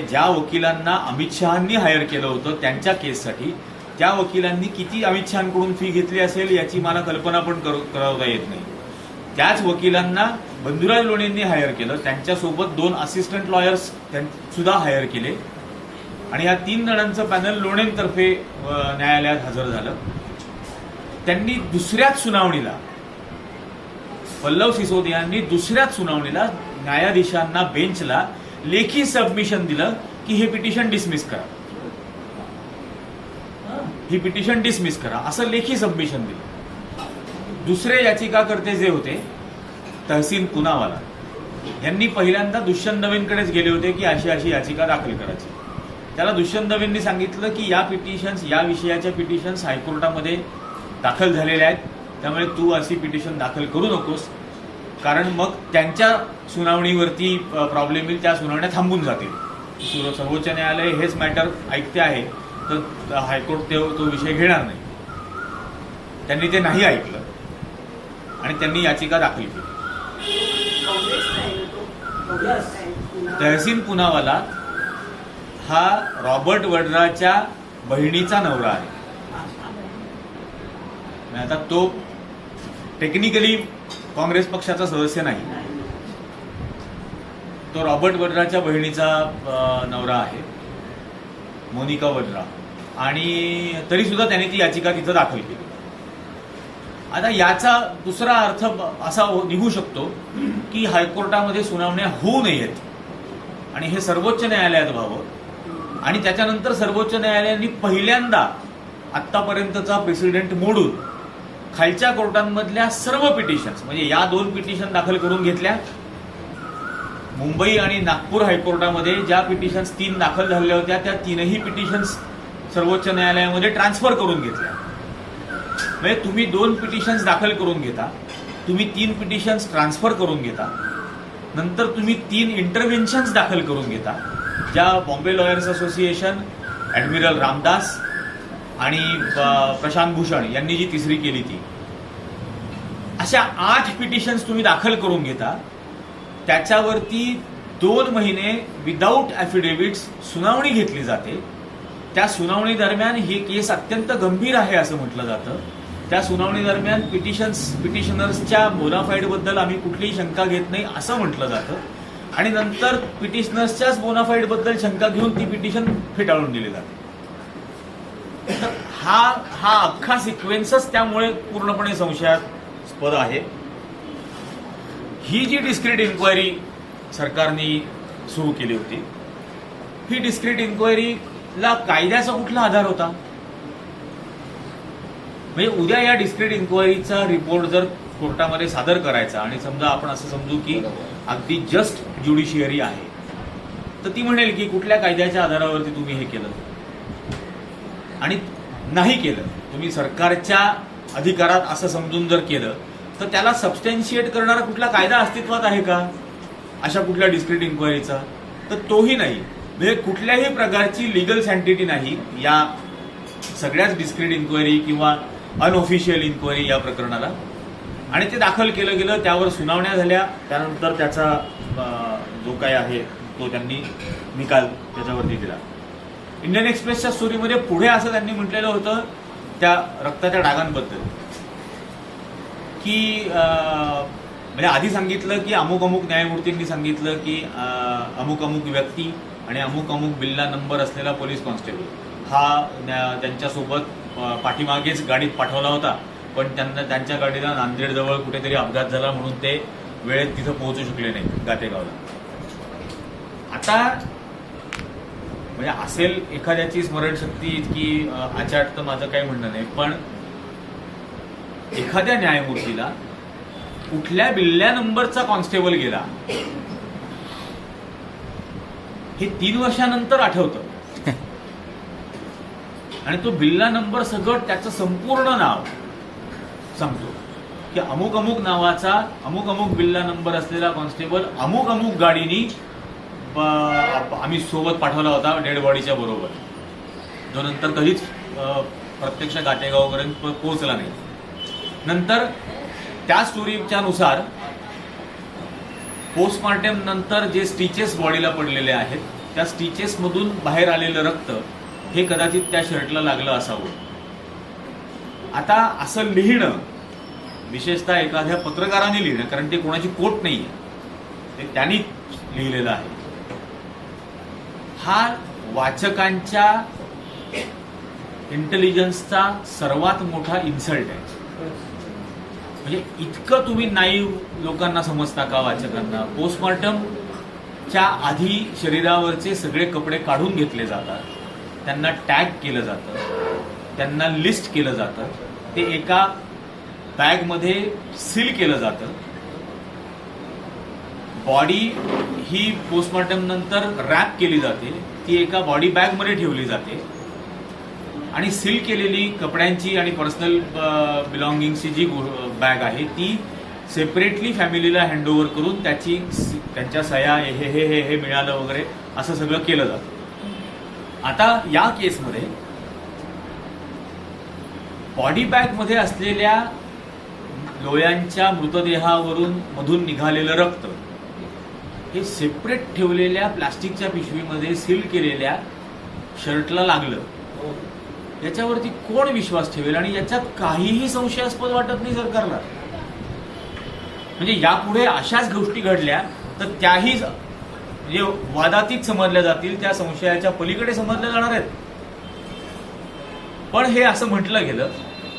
ज्या वकिलांना अमित शहांनी हायर केलं होतं त्यांच्या केससाठी त्या वकिलांनी किती अमित शहांकडून फी घेतली असेल याची मला कल्पना पण करवता येत नाही. त्याच वकिलांना बंधुराज लोणेंनी हायर केलं, त्यांच्यासोबत 2 असिस्टंट लॉयर्स सुद्धा हायर केले आणि या 3 जणांचं पॅनल लोणेंतर्फे न्यायालयात हजर झालं. त्यांनी दुसऱ्याच सुनावणीला, पल्लव सिसोदियांनी दुसऱ्याच सुनावणीला न्यायाधीशांना, बेंचला लेखी सबमिशन दिलं की हे पिटिशन डिसमिस करा, ही पिटिशन डिसमिस करा, असं लेखी सबमिशन दिलं. दुसरे याचिकाकर्ते जे होते तहसीन पुनावाला यांनी पहिल्यांदा दुष्यंत दवेंकडेच गेले होते की अशी अशी याचिका दाखल करायची. त्याला दुष्यंत दवेंनी सांगितलं की या पिटिशन्स, या विषयाच्या पिटिशन्स हायकोर्टामध्ये दाखल झालेल्या आहेत, त्यामुळे तू अशी पिटिशन दाखल करू नकोस, कारण मग त्यांच्या सुनावणीवरती प्रॉब्लेम येईल, त्या सुनावण्या थांबून जातील. सर्वोच्च न्यायालय हेच मॅटर ऐकते आहे तर हायकोर्ट तो विषय घेणार नाही. त्यांनी ते नाही ऐकलं आणि त्यांनी याचिका दाखल केली. तहसीन पुनावाला हा रॉबर्ट वड्राच्या बहिणीचा नवरा आहे. आता तो टेक्निकली काँग्रेस पक्षाचा सदस्य नाही, तो रॉबर्ट वड्राच्या बहिणीचा नवरा आहे, मोनिका वड्रा. आणि तरी सुद्धा त्याने ती याचिका तिथं दाखल केली. आता याचा दुसरा अर्थ असा निघू शकतो की हायकोर्टामध्ये सुनावण्या होऊ नयेत आणि हे सर्वोच्च न्यायालयात व्हावं आणि त्याच्यानंतर सर्वोच्च न्यायालयाने पहिल्यांदा आत्तापर्यंतचा प्रेसिडेंट मोडून खालच्या कोर्टांमधल्या सर्व पिटिशन्स, म्हणजे या 2 पिटिशन दाखल करून घेतल्या. मुंबई आणि नागपूर हायकोर्टामध्ये ज्या पिटिशन्स 3 दाखल झालेल्या होत्या त्या 3ही पिटिशन्स सर्वोच्च न्यायालयामध्ये ट्रान्सफर करून घेतल्या. म्हणजे तुम्ही 2 पिटिशन्स दाखल करून घेता, तुम्ही 3 पिटिशन्स ट्रान्सफर करून घेता, नंतर तुम्ही 3 इंटरव्हेन्शन्स दाखल करून घेता, ज्या Bombay lawyers association, admiral Ramdas आणि प्रशांत भूषण यांनी जी तिसरी केली ती, अशा 8 पिटिशन्स तुम्ही दाखल करून घेता. त्याच्यावरती 2 महिने विदाऊट ॲफिडेव्हिट्स सुनावणी घेतली जाते. त्या सुनावणी दरम्यान हे केस अत्यंत गंभीर आहे असं म्हटलं जातं. त्या सुनावणी दरम्यान पिटिशनर्सच्या बोनाफाईडबद्दल आम्ही कुठलीही शंका घेत नाही असं म्हटलं जातं आणि नंतर पिटिशनर्सच्याच बोनाफाईडबद्दल शंका घेऊन ती पिटिशन फेटाळून दिली जाते. तर हा अख्खा सिक्वेन्सच त्यामुळे पूर्णपणे संशयास्पद आहे. ही जी डिस्क्रीट इन्क्वायरी सरकारने सुरू केली होती, ही डिस्क्रीट इन्क्वायरीला कायद्याचा कुठला आधार होता? म्हणजे उद्या या डिस्क्रीट इन्क्वायरीचा रिपोर्ट जर कोर्टामध्ये सादर करायचा आणि समजा आपण असं समजू की अगदी जस्ट ज्युडिशियरी आहे, तर ती म्हणेल की कुठल्या कायद्याच्या आधारावरती तुम्ही हे केलं आणि नाही केलं, तुम्ही सरकारच्या अधिकारात असं समजून जर केलं तर त्याला सबस्टॅन्शिएट करणारा कुठला कायदा अस्तित्वात आहे का अशा कुठल्या डिस्क्रीट इन्क्वायरीचा? तर तोही नाही. म्हणजे कुठल्याही प्रकारची लिगल सँटिटी नाही या सगळ्याच डिस्क्रीट इन्क्वायरी किंवा अनऑफिशियल इन्क्वायरी या प्रकरणाला. आणि ते दाखल केलं गेलं, त्यावर सुनावण्या झाल्या, त्यानंतर त्याचा जो काय आहे तो त्यांनी निकाल त्याच्यावरती दिला. इंडियन एक्सप्रेसच्या स्टोरीमध्ये पुढे असं त्यांनी म्हटलेलं होतं त्या रक्ताच्या डागांबद्दल की म्हणजे आधी सांगितलं की अमुक अमुक न्यायमूर्तींनी सांगितलं की अमुक अमुक व्यक्ती आणि अमुक अमुक बिल्ला नंबर असलेला पोलीस कॉन्स्टेबल हा त्यांच्यासोबत पाठीमागेच गाडीत पाठवला होता, पण त्यांच्या गाडीला नांदेडजवळ कुठेतरी अपघात झाला म्हणून ते वेळेत तिथं पोहोचू शकले नाही गातेगावला. आता म्हणजे असेल एखाद्याची स्मरणशक्ती इतकी अचाट तर माझं काही म्हणणं नाही, पण एखाद्या न्यायमूर्तीला कुठल्या बिल्ल्या नंबरचा कॉन्स्टेबल गेला हे 3 वर्षानंतर आठवतं आणि तो बिल्ला नंबर सगळं त्याचं संपूर्ण नाव सांगतो की अमुक अमुक नावाचा अमुक अमुक बिल्ला नंबर असलेला कॉन्स्टेबल अमुक अमुक गाडीनी आम्ही सोबत पाठवला होता डेड बॉडीच्या बरोबर, जो नंतर कधीच प्रत्यक्ष गातेगावपर्यंत पोहोचला नाही. नंतर त्या स्टोरीच्या नुसार पोस्टमॉर्टम नंतर जे स्टिचेस बॉडीला पडलेले आहेत त्या स्टिचेसमधून बाहेर आलेलं रक्त हे कदाचित त्या शर्टला लागलं असावं. आता असं लिहिणं, विशेषतः एखाद्या पत्रकाराने लिहिणं, कारण ते कोणाची कोट नाही आहे, ते त्यांनी लिहिलेलं आहे, हा वाचकांच्या इंटेलिजन्सचा सर्वात मोठा इन्सल्ट आहे. म्हणजे इतकं तुम्ही नाईव्ह लोकांना समजता का वाचकांना? पोस्टमॉर्टमच्या आधी शरीरावरचे सगळे कपडे काढून घेतले जातात, त्यांना टॅग केलं जातं, त्यांना लिस्ट केलं जातं, ते एका बॅगमध्ये सील केलं जातं. बॉडी ही पोस्टमॉर्टम नंतर रॅप केली जाते, ती एका बॉडी बॅगमध्ये ठेवली जाते आणि सील केलेली कपड्यांची आणि पर्सनल बिलॉंगिंगची जी बॅग आहे ती सेपरेटली फॅमिलीला हँडओव्हर करून त्यांच्या सह्या हे मिळालं वगैरे असं सगळं केलं जातं. आता या केसमध्ये बॉडी बॅगमध्ये असलेल्या लोयांच्या मृतदेहावरून मधून निघालेलं रक्त हे सेपरेट ठेवलेल्या प्लास्टिकच्या पिशवीमध्ये सील केलेल्या शर्टला लागलं, याच्यावरती कोण विश्वास ठेवेल? आणि याच्यात काहीही संशयास्पद वाटत नाही सरकारला. म्हणजे यापुढे अशाच गोष्टी घडल्या तर त्याही म्हणजे वादातीत समजल्या जातील, त्या संशयाच्या पलीकडे समजल्या जाणार आहेत. पण हे असं म्हटलं गेलं,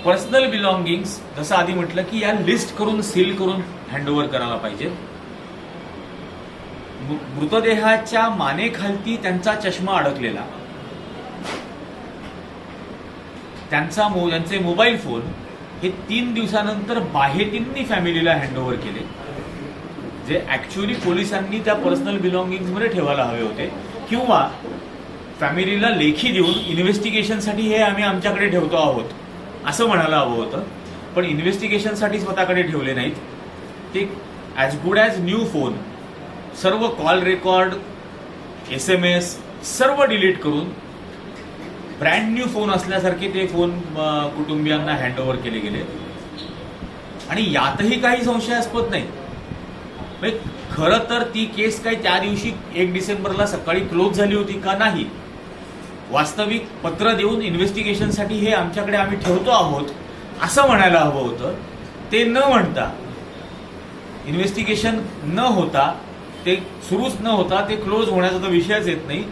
पर्सनल बिलॉंगिंग्स, जसं आधी म्हटलं की या लिस्ट करून सील करून हँडओव्हर करायला पाहिजे. मृतदेहाच्या मानेखालती त्यांचा चष्मा अडकलेला, त्यांचे मोबाईल फोन हे 3 दिवसानंतर बाहेतींनी फॅमिलीला हँडओव्हर केले, जे ऍक्च्युअली पोलिसांनी त्या पर्सनल बिलॉंगिंग्स मध्ये ठेवायला हवे होते, किंवा फॅमिलीला लेखी देऊन इन्व्हेस्टिगेशनसाठी हे आम्ही आमच्याकडे ठेवतो आहोत असं म्हणायला हवं होतं. पण इन्व्हेस्टिगेशनसाठी स्वतःकडे ठेवले नाहीत. ते as good as new phone, सर्व कॉल रेकॉर्ड, SMS सर्व डिलीट करून ब्रँड न्यू फोन असल्यासारखे ते फोन कुटुंबियांना हँडओव्हर केले गेले. आणि यातही काही संशयास्पद नाही. म्हणजे खरं तर ती केस काही त्या दिवशी 1 डिसेंबरला सकाळी क्लोज झाली होती का? नाही. वास्तविक पत्र देऊन इन्व्हेस्टिगेशनसाठी हे आमच्याकडे आम्ही ठेवतो आहोत असं म्हणायला हवं होतं. ते न म्हणता, इन्व्हेस्टिगेशन न होता, ते सुरूच न होता, ते क्लोज होण्याचा तर विषयच येत नाही,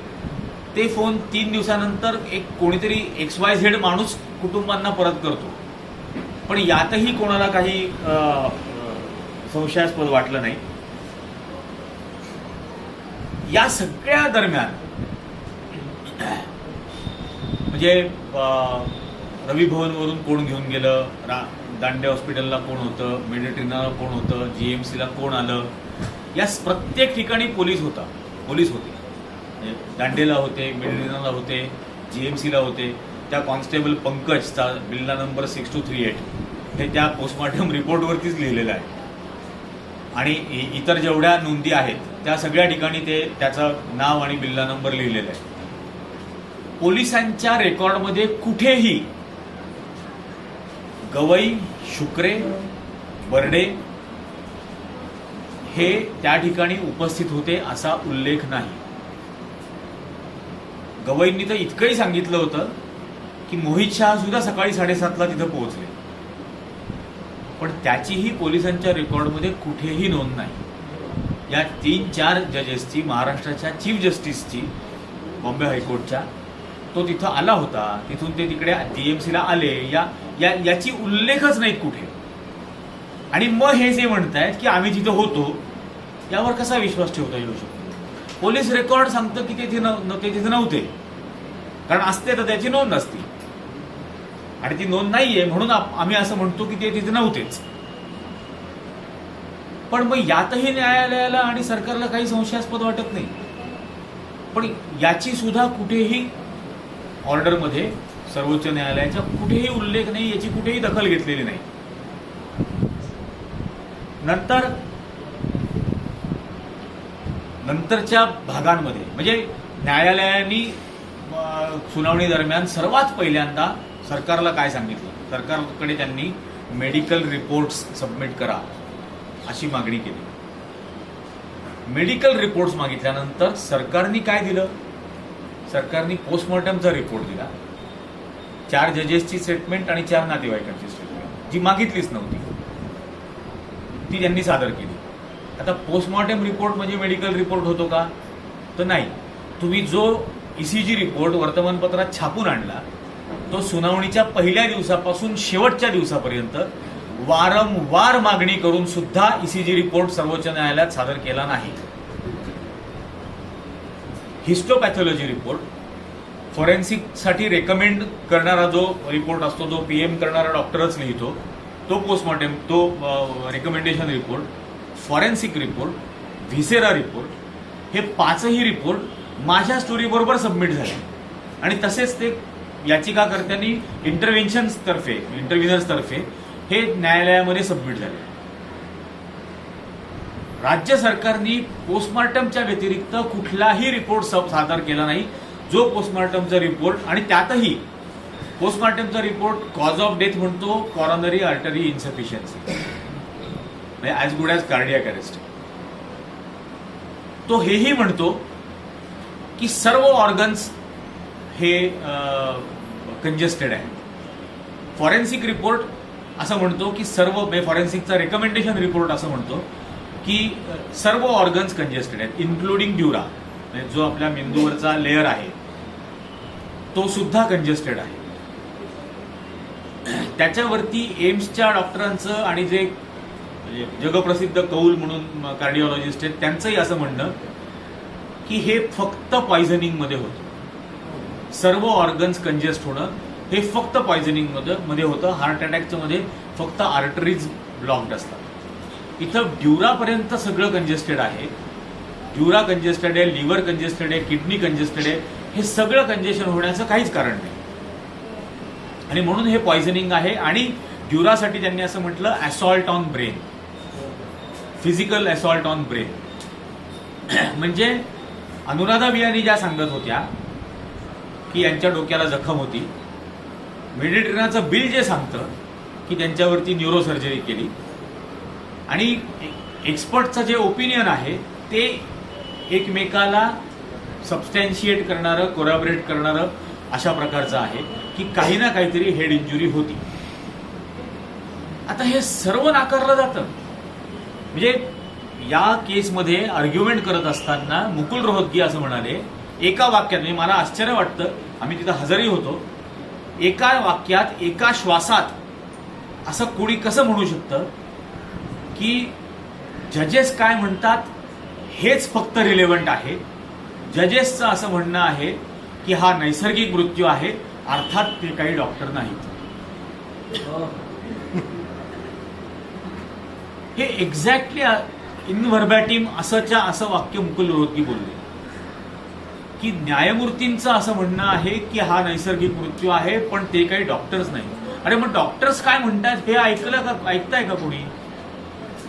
ते फोन 3 दिवसानंतर एक कोणीतरी XYZ माणूस कुटुंबांना परत करतो. पण यातही कोणाला काही संशयास्पद वाटलं नाही. या सगळ्या दरम्यान म्हणजे रवी भवनवरून कोण घेऊन गेलं, दांडे हॉस्पिटलला कोण होतं, मेडिट्रिनाला कोण होतं, GMCला कोण आलं, या प्रत्येक ठिकाणी पोलीस होते. दांडेला होते, मेडिट्रिनाला होते, GMCला होते. त्या कॉन्स्टेबल पंकजचा बिल्ला नंबर 6238 हे त्या पोस्टमॉर्टम रिपोर्टवरतीच लिहिलेलं आहे. आणि इतर जेवढ्या नोंदी आहेत त्या सगळ्या ठिकाणी ते त्याचं नाव आणि बिल्ला नंबर लिहिलेला आहे. पोलिसांच्या रेकॉर्डमध्ये कुठेही गवई, शुक्रे, बर्डे हे त्या ठिकाणी उपस्थित होते असा उल्लेख नाही. गवईंनी तर इतकंही सांगितलं होतं की मोहित शहा सुद्धा सकाळी 7:30ला तिथं पोहोचले, पण त्याचीही पोलिसांच्या रेकॉर्डमध्ये कुठेही नोंद नाही. या 3-4 जजेसची, महाराष्ट्राच्या चीफ जस्टिसची बॉम्बे हायकोर्टच्या, तो तिथं आला होता, तिथून ते तिकडे GMCला आले, याची उल्लेखच नाहीत कुठे. आणि मग हे जे म्हणतायत की आम्ही तिथं होतो, यावर कसा विश्वास ठेवता येऊ शकतो? पोलीस रेकॉर्ड सांगतं की ते तिथे नव्हते, कारण असते तर त्याची नोंद असती, आणि ती नोंद नाहीये म्हणून आम्ही असं म्हणतो की ते तिथे नव्हतेच. पण मग यातही न्यायालयाला आणि सरकारला काही संशयास्पद वाटत नाही. पण याची सुद्धा कुठेही ऑर्डरमध्ये, सर्वोच्च न्यायालयाच्या कुठेही उल्लेख नाही, याची कुठेही दखल घेतलेली नाही. नंतरच्या भागांमध्ये म्हणजे न्यायालयाने सुनावणी दरम्यान सर्वात पहिल्यांदा सरकारला काय सांगितलं? सरकारकडे त्यांनी मेडिकल रिपोर्ट्स सबमिट करा अशी मागणी केली. मेडिकल रिपोर्ट्स मागितल्यानंतर सरकारने काय दिलं? सरकारने पोस्टमॉर्टमचा रिपोर्ट दिला, 4 जजेसची स्टेटमेंट आणि 4 नातेवाईकांची स्टेटमेंट, जी मागितलीच नव्हती ती त्यांनी सादर केली. आता पोस्टमॉर्टम रिपोर्ट म्हणजे मेडिकल रिपोर्ट होतो का? तर नाही. तुम्ही जो ECG रिपोर्ट वर्तमानपत्रात छापून आणला, तो सुनावणीच्या पहिल्या दिवसापासून शेवटच्या दिवसापर्यंत वारंवार मागणी करून सुद्धा ECG रिपोर्ट सर्वोच्च न्यायालयात सादर केला नाही. हिस्टोपॅथॉलॉजी रिपोर्ट, फॉरेन्सिकसाठी रेकमेंड करणारा जो रिपोर्ट असतो, जो PM करणारा डॉक्टरच लिहितो, तो पोस्टमॉर्टम, तो recommendation report, forensic report, viscera report, हे 5ही रिपोर्ट माझ्या स्टोरीबरोबर सबमिट झाले. आणि तसेच ते याचिकाकर्त्यांनी इंटरव्हिनर्सतर्फे हे न्यायालयामध्ये सबमिट झाले. राज्य सरकारने पोस्टमॉर्टमच्या व्यतिरिक्त कुठलाही रिपोर्ट सादर केला नाही. जो पोस्टमॉर्टमचा रिपोर्ट, आणि त्यातही पोस्टमॉर्टमचा रिपोर्ट कॉज ऑफ डेथ म्हणतो कॉरोनरी आर्टरी इन्सफिशियन्सी, म्हणजे as good as cardiac arrest. तो हेही म्हणतो की सर्व ऑर्गन्स हे कंजेस्टेड आहे. फॉरेन्सिक रिपोर्ट असं म्हणतो की फॉरेन्सिकचा रेकमेंडेशन रिपोर्ट असं म्हणतो की सर्व ऑर्गन्स कंजेस्टेड आहेत, इन्क्लुडिंग ड्युरा, म्हणजे जो आपल्या मेंदूवरचा लेअर आहे तो सुद्धा कंजेस्टेड आहे. त्याच्यावरती एम्सच्या डॉक्टरांचं आणि जे जगप्रसिद्ध कौल म्हणून कार्डिओलॉजिस्ट आहेत त्यांचंही असं म्हणणं की हे फक्त पॉयझनिंगमध्ये होतं. सर्व ऑर्गन्स कंजेस्ट होणं हे फक्त पॉयझनिंग मध्ये होतं. हार्ट अटॅकच्या मध्ये फक्त आर्टरीज ब्लॉक्ड असतात. इथं ड्युरापर्यंत सगळं कंजेस्टेड आहे. ड्युरा कंजेस्टेड आहे, लिव्हर कंजेस्टेड आहे, किडनी कंजेस्टेड आहे. हे सगळं कंजेशन होण्याचं काहीच कारण नाही आणि म्हणून हे पॉयझनिंग आहे. आणि ड्युरासाठी त्यांनी असं म्हटलं assault on brain, physical assault on brain. म्हणजे अनुराधा बियानी ज्या सांगत होत्या की यांच्या डोक्याला जखम होती, मेडिटेरनचं बिल जे सांगतं की त्यांच्यावरती न्यूरोसर्जरी केली, आणि एक्सपर्टचं जे ओपिनियन आहे ते एकमेकाला सबस्टॅन्शिएट करणारं, कोरॅबोरेट करणारं अशा प्रकारचं आहे की काही ना काहीतरी हेड इंजुरी होती. आता हे सर्व नाकारलं जातं. म्हणजे या केसमध्ये आर्ग्युमेंट करत असताना मुकुल रोहतगी असं म्हणाले एका वाक्यात, म्हणजे मला आश्चर्य वाटतं, आम्ही तिथं हजरही होतो, एका वाक्यात एका श्वासात असं कोणी कसं म्हणू शकतं की जजेस काय म्हणतात हेच फक्त रिलेव्हंट आहे. जजेसचं असं म्हणणं आहे की हा नैसर्गिक मृत्यू आहे, अर्थात ते काही डॉक्टर नाहीत. हे एक्झॅक्टली इनव्हर्बॅटिम असं वाक्य मुकुल रोहतगी बोलले की न्यायमूर्तींचं असं म्हणणं आहे की हा नैसर्गिक मृत्यू आहे पण ते काही डॉक्टर्स नाही. अरे मग डॉक्टर्स काय म्हणतात हे ऐकताय का कोणी?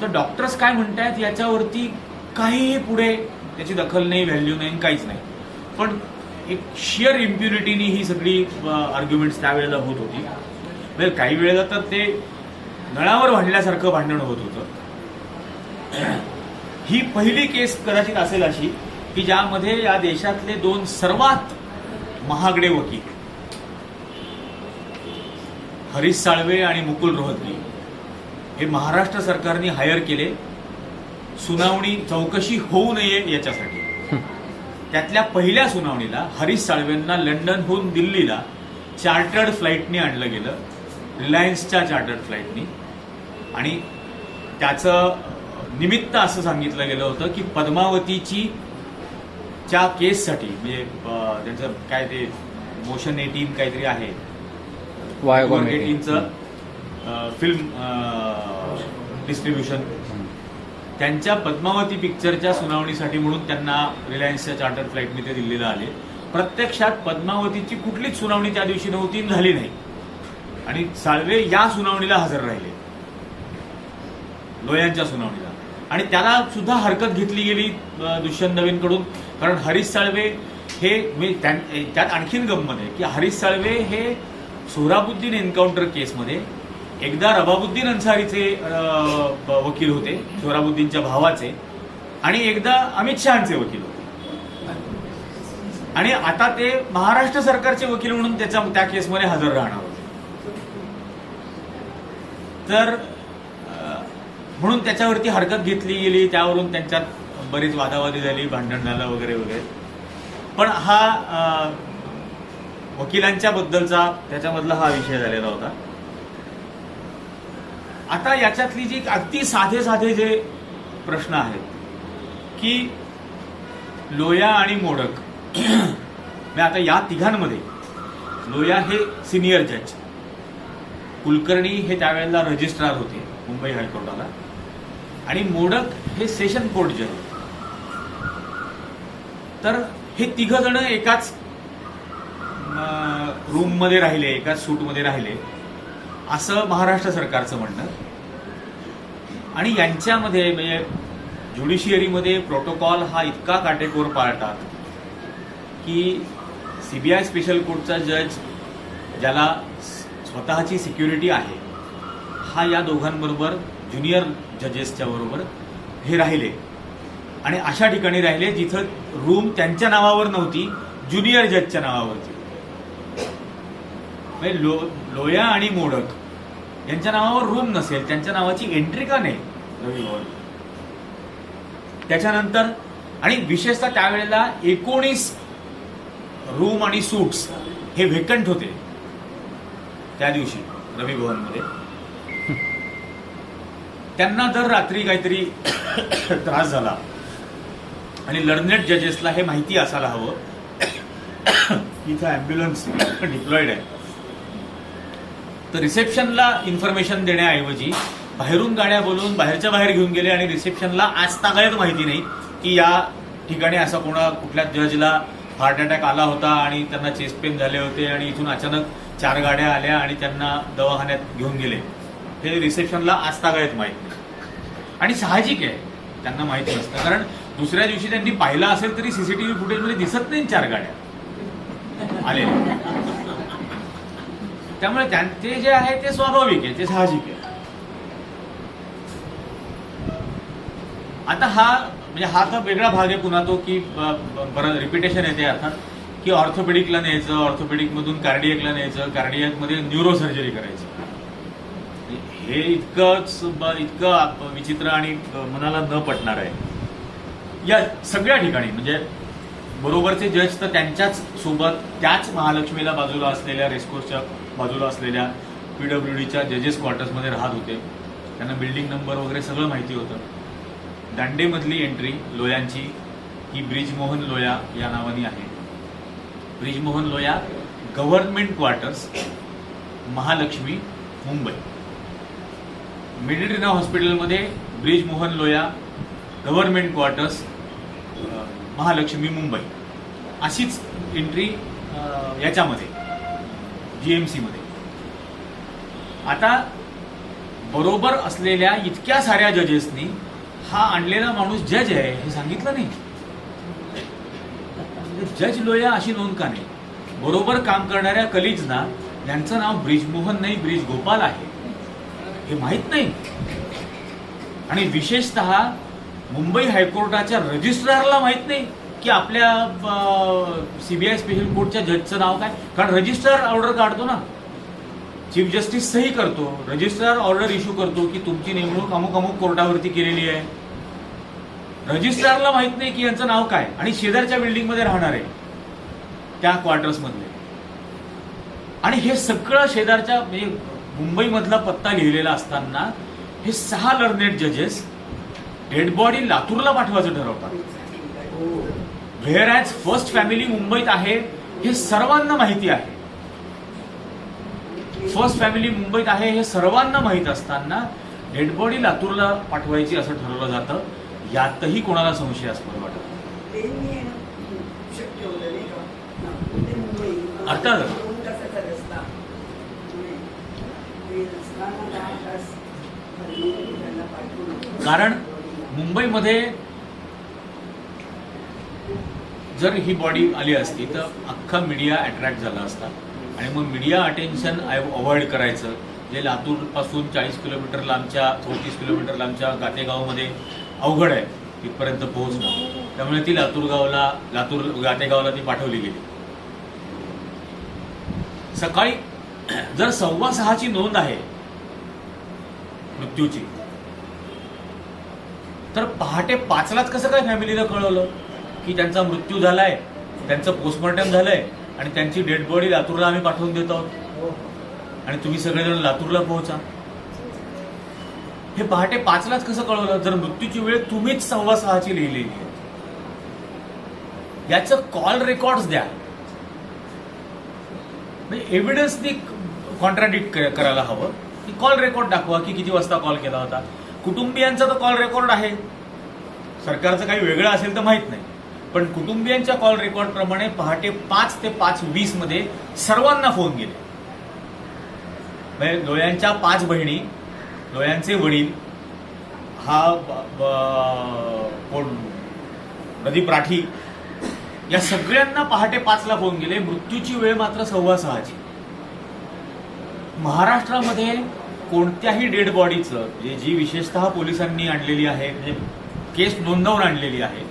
तर डॉक्टर्स काय म्हणतात याच्यावरती काहीही पुढे त्याची दखल नाही, व्हॅल्यू नाही, काहीच नाही. पण एक शियर इम्प्युनिटीनी ही सगळी आर्ग्युमेंट्स त्यावेळेला होत होती. म्हणजे काही वेळेला तर ते नळावर भांडल्यासारखं भांडण होत होतं. ही पहिली केस कदाचित असेल अशी की ज्यामध्ये या देशातले दोन सर्वात महागडे वकील हरीश साळवे आणि मुकुल रोहतगी हे महाराष्ट्र सरकारने हायर केले सुनावणी चौकशी होऊ नये याच्यासाठी. त्यातल्या पहिल्या सुनावणीला हरीश साळवेंना लंडनहून दिल्लीला चार्टर्ड फ्लाईटनी आणलं गेलं, रिलायन्सच्या चार्टर्ड फ्लाईटनी. आणि त्याचं निमित्त असं सांगितलं गेलं होतं की पद्मावतीची च्या केससाठी, म्हणजे त्यांचं काय ते मोशन 18 काहीतरी आहे, 18चं फिल्म डिस्ट्रीब्युशन, त्यांच्या पद्मावती पिक्चरच्या सुनावणीसाठी म्हणून त्यांना रिलायन्सच्या चार्टर्ड फ्लाईटने ते दिल्लीला आले. प्रत्यक्षात पद्मावतीची कुठलीच सुनावणी त्या दिवशी नव्हती, झाली नाही. आणि साळवे या सुनावणीला हजर राहिले, लोयांच्या सुनावणीला. आणि त्याला सुद्धा हरकत घेतली गेली दुष्यंत दवेंकडून, कारण हरीश साळवे हे त्यात आणखीन गंमत आहे की हरीश साळवे हे सोहराबुद्दीन एन्काउंटर केसमध्ये एकदा रबाबुद्दीन अन्सारीचे वकील होते, सोहराबुद्दीनच्या भावाचे, आणि एकदा अमित शहाचे वकील होते. आणि आता ते महाराष्ट्र सरकारचे वकील म्हणून त्या केसमध्ये हजर राहणार होते. तर म्हणून त्याच्यावरती हरकत घेतली गेली, त्यावरून त्यांच्यात बरीच वादावादी झाली, भांडण झालं वगैरे वगैरे. पण हा वकिलांच्या बद्दलचा त्याच्यामधला हा विषय झालेला होता. आता याच्यातली जी अगदी साधे जे प्रश्न आहेत की लोया आणि मोडक, आता या तिघांमध्ये लोया हे सिनियर जज, कुलकर्णी हे त्यावेळेला रजिस्ट्रार होते मुंबई हायकोर्टाला, आणि मोडक हे सेशन कोर्ट जज. तर हे तिघ जण एकाच रूममध्ये राहिले, एकाच सूटमध्ये राहिले असं महाराष्ट्र सरकारचं म्हणणं. आणि यांच्यामध्ये म्हणजे ज्युडिशियरीमध्ये प्रोटोकॉल हा इतका काटेकोर पाळतात की सीबीआय स्पेशल कोर्टचा जज, ज्याला स्वतःची सिक्युरिटी आहे, हा या दोघांबरोबर ज्युनियर जजेसच्या बरोबर हे राहिले. आणि अशा ठिकाणी राहिले जिथं रूम त्यांच्या नावावर नव्हती, ज्युनियर जजच्या नावावरती. म्हणजे लोया आणि मोडक यांच्या नावावर रूम नसेल, त्यांच्या नावाची एंट्री का नाही रवी भवन? त्याच्यानंतर आणि विशेषतः त्यावेळेला 19 रूम आणि सूट्स हे व्हेकंट होते त्या दिवशी रवी भवनमध्ये. त्यांना जर रात्री काहीतरी त्रास झाला आणि लर्नेड जजेसला हे माहिती असायला हवं इथं ॲम्ब्युलन्स डिप्लॉइड आहे, तर रिसेप्शनला इन्फॉर्मेशन देण्याऐवजी बाहेरून गाड्या बोलवून बाहेरच्या बाहेर घेऊन गेले आणि रिसेप्शनला आजतागायत माहिती नाही की या ठिकाणी असा कुठल्या जजला हार्ट अटॅक आला होता आणि त्यांना चेस्ट पेन झाले होते आणि इथून अचानक 4 गाड्या आल्या आणि त्यांना दवाखान्यात घेऊन गेले. हे रिसेप्शनला आजतागायत माहीत नाही. आणि साहजिक आहे त्यांना माहिती नसतं, कारण दुसऱ्या दिवशी त्यांनी पाहिलं असेल तरी सीसीटीव्ही फुटेजमध्ये दिसत नाही 4 गाड्या आलेल्या. त्यामुळे ते जे आहे ते स्वाभाविक आहे, ते साहजिक आहे. आता हा तर वेगळा भाग आहे पुन्हा तो की बरं रिपिटेशन येते अर्थात की ऑर्थोपेडिकला न्यायचं, ऑर्थोपेडिकमधून कार्डियकला न्यायचं, कार्डियकमध्ये न्यूरो सर्जरी करायची. हे इतकं विचित्र आणि मनाला न पटणार आहे. या सगळ्या ठिकाणी म्हणजे बरोबरचे जज तर त्यांच्याच सोबत त्याच महालक्ष्मीला बाजूला असलेल्या रेस्कोर्सच्या बाजूला असलेल्या PWDच्या जजेस क्वार्टर्समध्ये राहत होते. त्यांना बिल्डिंग नंबर वगैरे सगळं माहिती होतं. दांडेमधली एंट्री लोयांची ही ब्रिजमोहन लोया या नावाने आहे. Brijmohan Loya government quarters, Mahalaxmi, Mumbai. Meditrina हॉस्पिटलमध्ये ब्रिजमोहन लोया गव्हर्नमेंट क्वार्टर्स, महालक्ष्मी, मुंबई अशीच एंट्री याच्यामध्ये GMC मध्ये. आता बरोबर असलेल्या इतक्या साऱ्या जजेसनी हा आणलेला माणूस जज आहे हे सांगितलं नाही. जज लोया अशी नोंद का नाही? बरोबर काम करणाऱ्या कलिग्सना यांचं नाव ब्रिजमोहन नाही ब्रिजगोपाल आहे हे माहित नाही. आणि विशेषतः मुंबई हायकोर्टाच्या रजिस्ट्रारला माहित नाही की आपल्या CBI स्पेशल कोर्टच्या जजचं नाव काय. कारण रजिस्ट्रार ऑर्डर काढतो ना, चीफ जस्टिस सही करतो, रजिस्ट्रार ऑर्डर इश्यू करतो की तुमची नेमणूक अमुक अमुक कोर्टावरती केलेली आहे. रजिस्ट्रारला माहित नाही की यांचं नाव काय आणि शेजारच्या बिल्डिंगमध्ये राहणार आहे त्या क्वार्टर्स मधले. आणि हे सगळं शेजारच्या म्हणजे मुंबईमधला पत्ता लिहिलेला असताना हे 6 लर्नेड जजेस डेड बॉडी लातूरला पाठवायचं ठरवतात. व्हेअर ॲज फर्स्ट फॅमिली मुंबईत आहे हे सर्वांना माहिती आहे. फर्स्ट फॅमिली मुंबईत आहे हे सर्वांना माहीत असताना डेड बॉडी लातूरला पाठवायची असं ठरवलं जातं. यातही कोणाला संशयास्पद वाटत अर्थात. कारण मुंबईमध्ये जर ही बॉडी आली असती तर अख्खा मीडिया अट्रॅक्ट झाला असता आणि मग मीडिया अटेन्शन अवॉइड करायचं जे लातूरपासून 40 किलोमीटर लांबच्या 34 किलोमीटर लांबच्या गातेगावमध्ये अवघड आहे तिथपर्यंत पोहोचणं. त्यामुळे ती लातूर गातेगावला ती पाठवली गेली. सकाळी जर 6:15ची नोंद आहे मृत्यूची तर पहाटे 5लाच कसं काय फॅमिलीला कळवलं की त्यांचा मृत्यू झालाय, त्यांचं पोस्टमॉर्टम झालंय आणि त्यांची डेड बॉडी लातूरला आम्ही पाठवून देत आहोत आणि तुम्ही सगळेजण लातूरला पोहोचा. हे पहाटे 5लाच कसं कळवलं जर मृत्यूची वेळ तुम्हीच 6:15ची लिहिलेली आहे? याचं कॉल रेकॉर्ड्स द्या. एव्हिडन्सनी कॉन्ट्राडिक्ट करायला हवं की कॉल रेकॉर्ड दाखवा की किती वाजता कॉल केला होता. कुटुंबियांचा तर कॉल रेकॉर्ड आहे, सरकारचं काही वेगळं असेल तर माहित नाही, पण कुटुंबियांच्या कॉल रेकॉर्ड प्रमाणे पहाटे 5 ते 5:20 मध्ये सर्वांना फोन गेले. म्हणजे लोयांच्या 5 बहिणी, लोयांचे वडील, हा कोण प्रदीप राठी, या सगळ्यांना पहाटे 5ला फोन गेले. मृत्यूची वेळ मात्र 6:15ची. महाराष्ट्रामध्ये कोणत्याही डेड बॉडीचं जी विशेषतः पोलिसांनी आणलेली आहे म्हणजे केस नोंदवून आणलेली आहे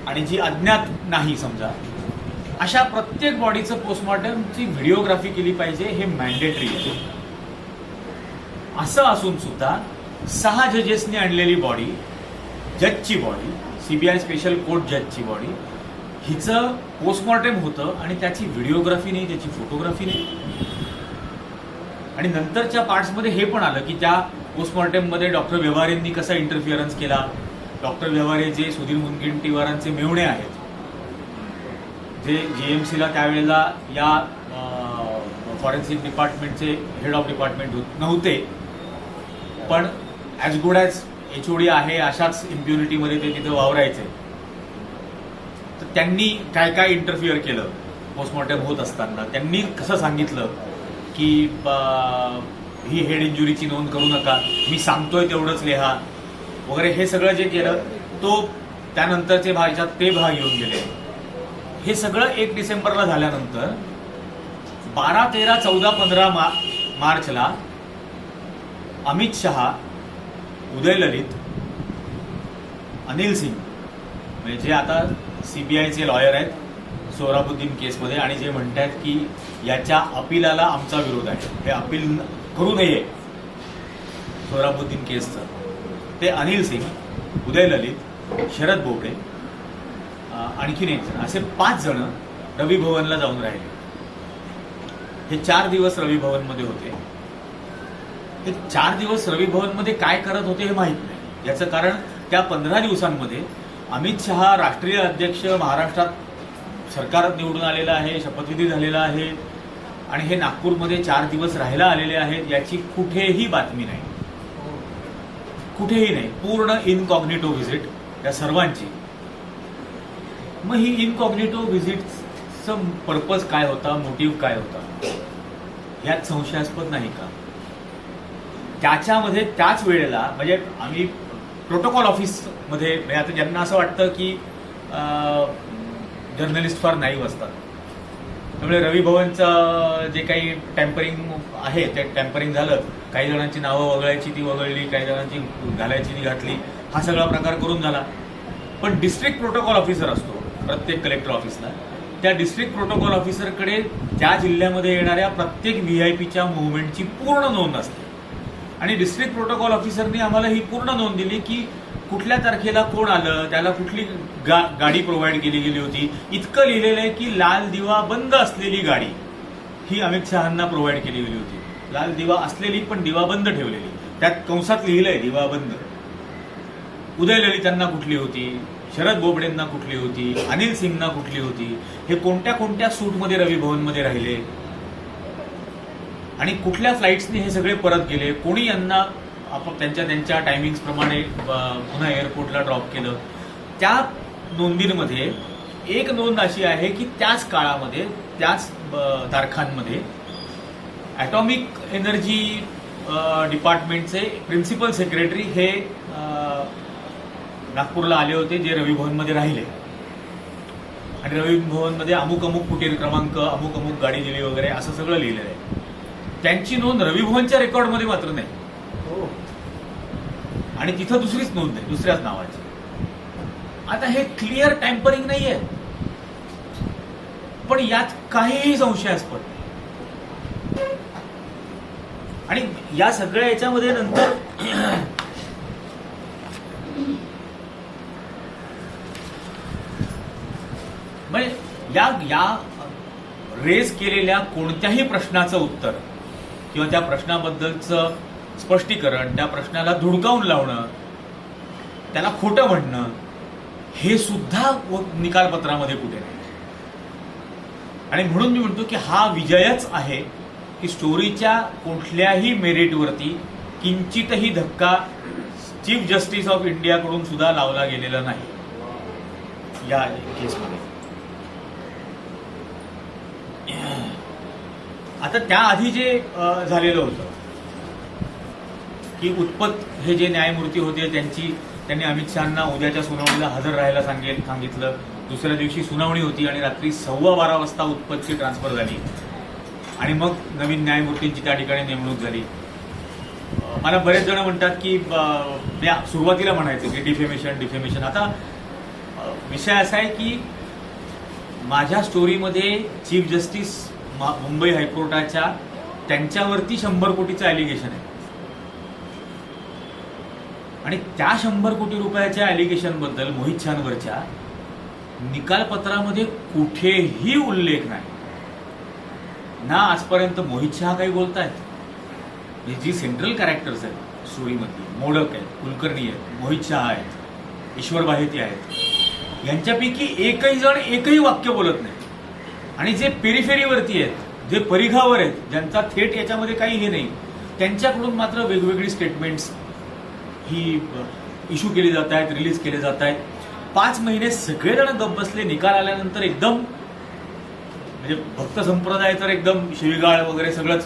आणि जी अज्ञात नाही समजा अशा प्रत्येक बॉडीचं पोस्टमॉर्टमची व्हिडिओग्राफी केली पाहिजे, हे मॅन्डेटरी आहे. असं असून सुद्धा 6 जजेसनी आणलेली बॉडी, जजची बॉडी, सीबीआय स्पेशल कोर्ट जजची बॉडी, हिचं पोस्टमॉर्टम होतं आणि त्याची व्हिडिओग्राफी नाही, त्याची फोटोग्राफी नाही. आणि नंतरच्या पार्ट्समध्ये हे पण आलं की त्या पोस्टमॉर्टममध्ये डॉक्टर व्यवहारेंनी कसा इंटरफिअरन्स केला. डॉक्टर व्यवहारे जे सुधीर मुनगंटीवारांचे मेवणे आहेत, जे जीएमसीला त्यावेळेला या फॉरेन्सिक डिपार्टमेंटचे हेड ऑफ डिपार्टमेंट नव्हते, पण ॲज गुड ॲज HOD आहे अशाच इम्प्युनिटीमध्ये ते तिथं वावरायचे. तर त्यांनी काय काय इंटरफिअर केलं पोस्टमॉर्टम होत असताना. त्यांनी कसं सांगितलं की ही हेड इंजुरीची नोंद करू नका, मी सांगतोय तेवढंच लिहा वगैरे, हे सगळं जे केलं तो त्यानंतरचे भागात ते भाग येऊन गेले. हे सगळं 1 डिसेंबरला झाल्यानंतर 12, 13, 14, 15 मार्चला अमित शहा, उदय ललित, अनिल सिंग, म्हणजे जे आता सीबीआयचे लॉयर आहेत सोहराबुद्दीन केसमध्ये आणि जे म्हणतात की याच्या अपिलाला आमचा विरोध आहे, हे अपील करू नये सोहराबुद्दीन केसचं, ते अनिल सिंग, उदय ललित, शरद बोबडे, आणखीन एक जण, असे 5 जण रवी भवनला जाऊन राहिले. हे 4 दिवस रवी भवनमध्ये होते. हे 4 दिवस रवी भवनमध्ये काय करत होते हे माहीत नाही. याचं कारण त्या 15 दिवसांमध्ये अमित शहा राष्ट्रीय अध्यक्ष, महाराष्ट्रात सरकार निवडून आलेलं आहे, शपथविधी झालेला आहे आणि हे नागपूरमध्ये 4 दिवस राहायला आलेले आहेत, याची कुठेही बातमी नाही, कुठेही नाही. पूर्ण इनकॉग्निटो व्हिजिट या सर्वांची. मग ही इनकॉग्निटो व्हिजिटचं पर्पज काय होता, मोटिव्ह काय होता, यात संशयास्पद नाही का? त्याच्यामध्ये त्याच वेळेला म्हणजे आम्ही प्रोटोकॉल ऑफिसमध्ये, आता ज्यांना असं वाटतं की जर्नलिस्ट फार नाईव्ह असतात, त्यामुळे रवी भवनचं जे काही टॅम्परिंग आहे ते टॅम्परिंग झालं. काही जणांची नावं वगळायची ती वगळली, काही जणांची घालायची ती घातली, हा सगळा प्रकार करून झाला. पण डिस्ट्रिक्ट प्रोटोकॉल ऑफिसर असतो प्रत्येक कलेक्टर ऑफिसला, त्या डिस्ट्रिक्ट प्रोटोकॉल ऑफिसरकडे त्या जिल्ह्यामध्ये येणाऱ्या प्रत्येक व्हीआयपीच्या मुवमेंटची पूर्ण नोंद असते. आणि डिस्ट्रिक्ट प्रोटोकॉल ऑफिसरनी आम्हाला ही पूर्ण नोंद दिली की कुठल्या तारखेला कोण आलं, त्याला कुठली गाडी प्रोव्हाइड केली गेली होती. इतकं लिहिलेलं आहे की लाल दिवा बंद असलेली गाडी ही अमित शहांना प्रोव्हाइड केली गेली होती. लाल दिवा असलेली पण दिवा बंद ठेवलेली, त्यात कंसात लिहिलंय दिवा बंद. उदय ललितांना कुठली होती, शरद बोबडेंना कुठली होती, अनिल सिंगना कुठली होती, हे कोणत्या कोणत्या सूटमध्ये रवी भवनमध्ये राहिले आणि कुठल्या फ्लाईट्सनी हे सगळे परत गेले, कोणी यांना त्यांच्या टायमिंग्स प्रमाणे पुन्हा एअरपोर्टला ड्रॉप केलं. त्या नोंदींमध्ये एक नोंद अशी आहे की त्याच काळामध्ये, त्याच तारखांमध्ये ॲटॉमिक एनर्जी डिपार्टमेंटचे प्रिन्सिपल सेक्रेटरी हे नागपूरला आले होते, जे रवी भवनमध्ये राहिले. आणि रवी भवनमध्ये अमुक अमुक कुटीर क्रमांक, अमुक अमुक गाडी दिली वगैरे असं सगळं लिहिलेलं आहे. त्यांची नोंद रवी भवनच्या रेकॉर्डमध्ये मात्र नाही. आणि तिथं दुसरीच नोंद आहे, दुसऱ्याच नावाची. आता हे क्लिअर टॅम्परिंग नाहीये, पण यात काहीही संशयास्पद नाही. आणि या सगळ्या याच्यामध्ये नंतर म्हणजे या रेज केलेल्या कोणत्याही प्रश्नाचं उत्तर किंवा त्या प्रश्नाबद्दलचं स्पष्टीकरण, त्या प्रश्नाला धुडकावून लावणं, त्याला खोटं म्हणणं, हे सुद्धा निकालपत्रामध्ये कुठे नाही. आणि म्हणून मी म्हणतो की हा विजयच आहे की स्टोरीच्या कुठल्याही मेरिटवरती किंचितही धक्का चीफ जस्टिस ऑफ इंडियाकडून सुद्धा लावला गेलेला नाही या केसमध्ये. आता त्याआधी जे झालेलं होतं की उत्पत हे जे न्यायमूर्ती होते त्यांनी अमित शहांना उद्याच्या सुनावणीला हजर राहायला सांगितलं. दुसऱ्या दिवशी सुनावणी होती आणि रात्री 12:15 वाजता उत्पतची ट्रान्सफर झाली आणि मग नवीन न्यायमूर्तींची त्या ठिकाणी नेमणूक झाली. मला बरेच जण म्हणतात की सुरुवातीला म्हणायचं की डिफेमेशन. आता विषय असा आहे की माझ्या स्टोरीमध्ये चीफ जस्टिस मुंबई हायकोर्टाच्या त्यांच्यावरती 100 कोटीचं ॲलिगेशन आहे आणि त्या 100 कोटी रुपयाच्या ॲलिगेशन बद्दल मोहित छानवरच्या निकालपत्रामध्ये कुठेही उल्लेख नाही ना. आजपर्यंत मोहित शहा काही बोलतायत, जी सेंट्रल कॅरेक्टर्स आहेत स्टोरीमधली, मोडक आहेत, कुलकर्णी आहेत, मोहित शहा आहेत, ईश्वर बाहेती आहेत, यांच्यापैकी एकही वाक्य बोलत नाही. आणि जे पेरिफेरीवरती आहेत, जे परिघावर आहेत, ज्यांचा थेट याच्यामध्ये काही हे नाही, त्यांच्याकडून मात्र वेगवेगळी स्टेटमेंट्स ही इश्यू केली जात आहेत, रिलीज केले जात आहेत. 5 महिने सगळेजण गप्प बसले. निकाल आल्यानंतर एकदम म्हणजे भक्त संप्रदाय तर एकदम शिवीगाळ वगैरे सगळंच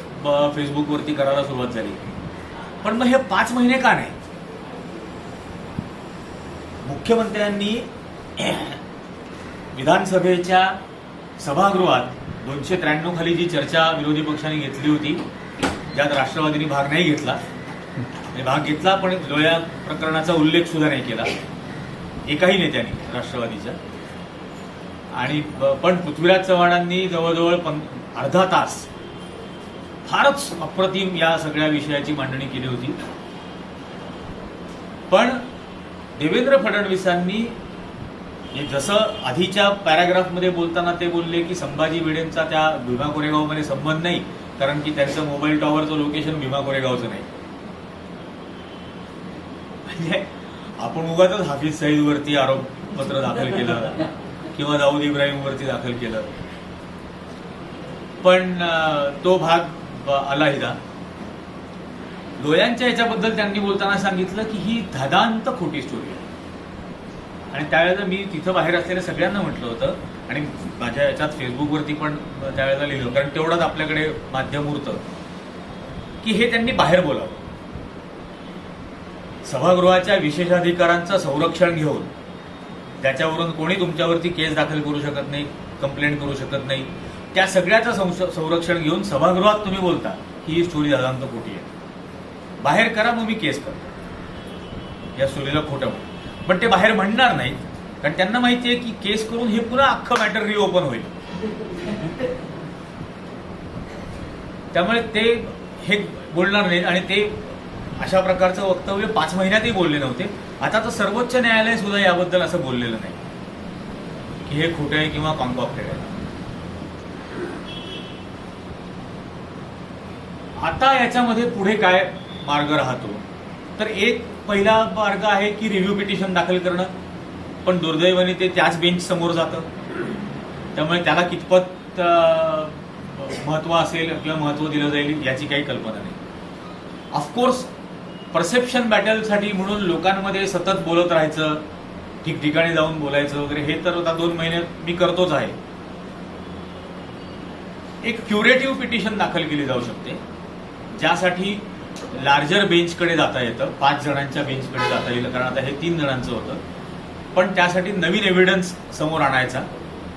फेसबुकवरती करायला सुरुवात झाली. पण मग हे 5 महिने का नाही? मुख्यमंत्र्यांनी विधानसभेच्या सभागृहात 293 खाली जी चर्चा विरोधी पक्षांनी घेतली होती, ज्यात राष्ट्रवादीने भाग नाही घेतला, भाग घेतला पण लोया प्रकरणाचा उल्लेख सुद्धा नाही केला एकाही नेत्यांनी राष्ट्रवादीच्या. आणि पण पृथ्वीराज चव्हाणांनी जवळजवळ अर्धा तास फारच अप्रतिम या सगळ्या विषयाची मांडणी केली होती. पण देवेंद्र फडणवीसांनी जसं आधीच्या पॅराग्राफमध्ये बोलताना ते बोलले की संभाजी भिडेंचा त्या भीमा कोरेगावमध्ये संबंध नाही, कारण की त्यांचं मोबाईल टॉवरचं लोकेशन भीमा कोरेगावचं नाही. म्हणजे आपण उगाचच हाफिज सईदवरती आरोपपत्र दाखल केलं किंवा दाऊद इब्राहिमवरती दाखल केलं, पण तो भाग अलहिदा. लोयांच्या याच्याबद्दल त्यांनी बोलताना सांगितलं की ही धादांत खोटी स्टोरी आहे. आणि त्यावेळेला मी तिथं बाहेर असलेल्या सगळ्यांना म्हटलं होतं आणि माझ्या याच्यात फेसबुकवरती पण त्यावेळेला लिहिलं, कारण तेवढंच आपल्याकडे माध्यम उरतं, की हे त्यांनी बाहेर बोलावं. सभागृहाच्या विशेषाधिकारांचं संरक्षण घेऊन त्याच्यावरून कोणी तुमच्यावरती केस दाखल करू शकत नाही, कंप्लेंट करू शकत नाही, त्या सगळ्याचं संरक्षण घेऊन सभागृहात तुम्ही बोलता की ही स्टोरी दादांत खोटी आहे, बाहेर करा मग मी केस करतो या स्टोरीला खोटं म्हणून. पण ते बाहेर म्हणणार नाहीत, कारण त्यांना माहिती आहे की केस करून हे पुन्हा अख्खं मॅटर रिओपन होईल. त्यामुळे ते हे बोलणार नाहीत आणि ते अशा प्रकारचं वक्तव्य 5 महिन्यातही बोलले नव्हते. आता तर सर्वोच्च न्यायालय सुद्धा याबद्दल असं बोललेलं नाही की हे खोटं आहे किंवा कॉन्कॉक्टेड आहे. आता याच्यामध्ये पुढे काय मार्ग राहतो, तर एक पहिला मार्ग आहे की रिव्ह्यू पिटिशन दाखल करणं, पण दुर्दैवाने ते त्याच बेंच समोर जातं. त्यामुळे त्याला कितपत महत्व असेल किंवा महत्व दिलं जाईल याची काही कल्पना नाही. ऑफकोर्स परसेप्शन बॅटलसाठी म्हणून लोकांमध्ये सतत बोलत राहायचं, ठिकठिकाणी जाऊन बोलायचं वगैरे, हे तर आता 2 महिने मी करतोच आहे. एक क्युरेटिव्ह पिटिशन दाखल केली जाऊ शकते, ज्यासाठी लार्जर बेंचकडे जाता येतं, 5 जणांच्या बेंचकडे जाता येईल, कारण आता हे 3 जणांचं होतं. पण त्यासाठी नवीन एव्हिडन्स समोर आणायचा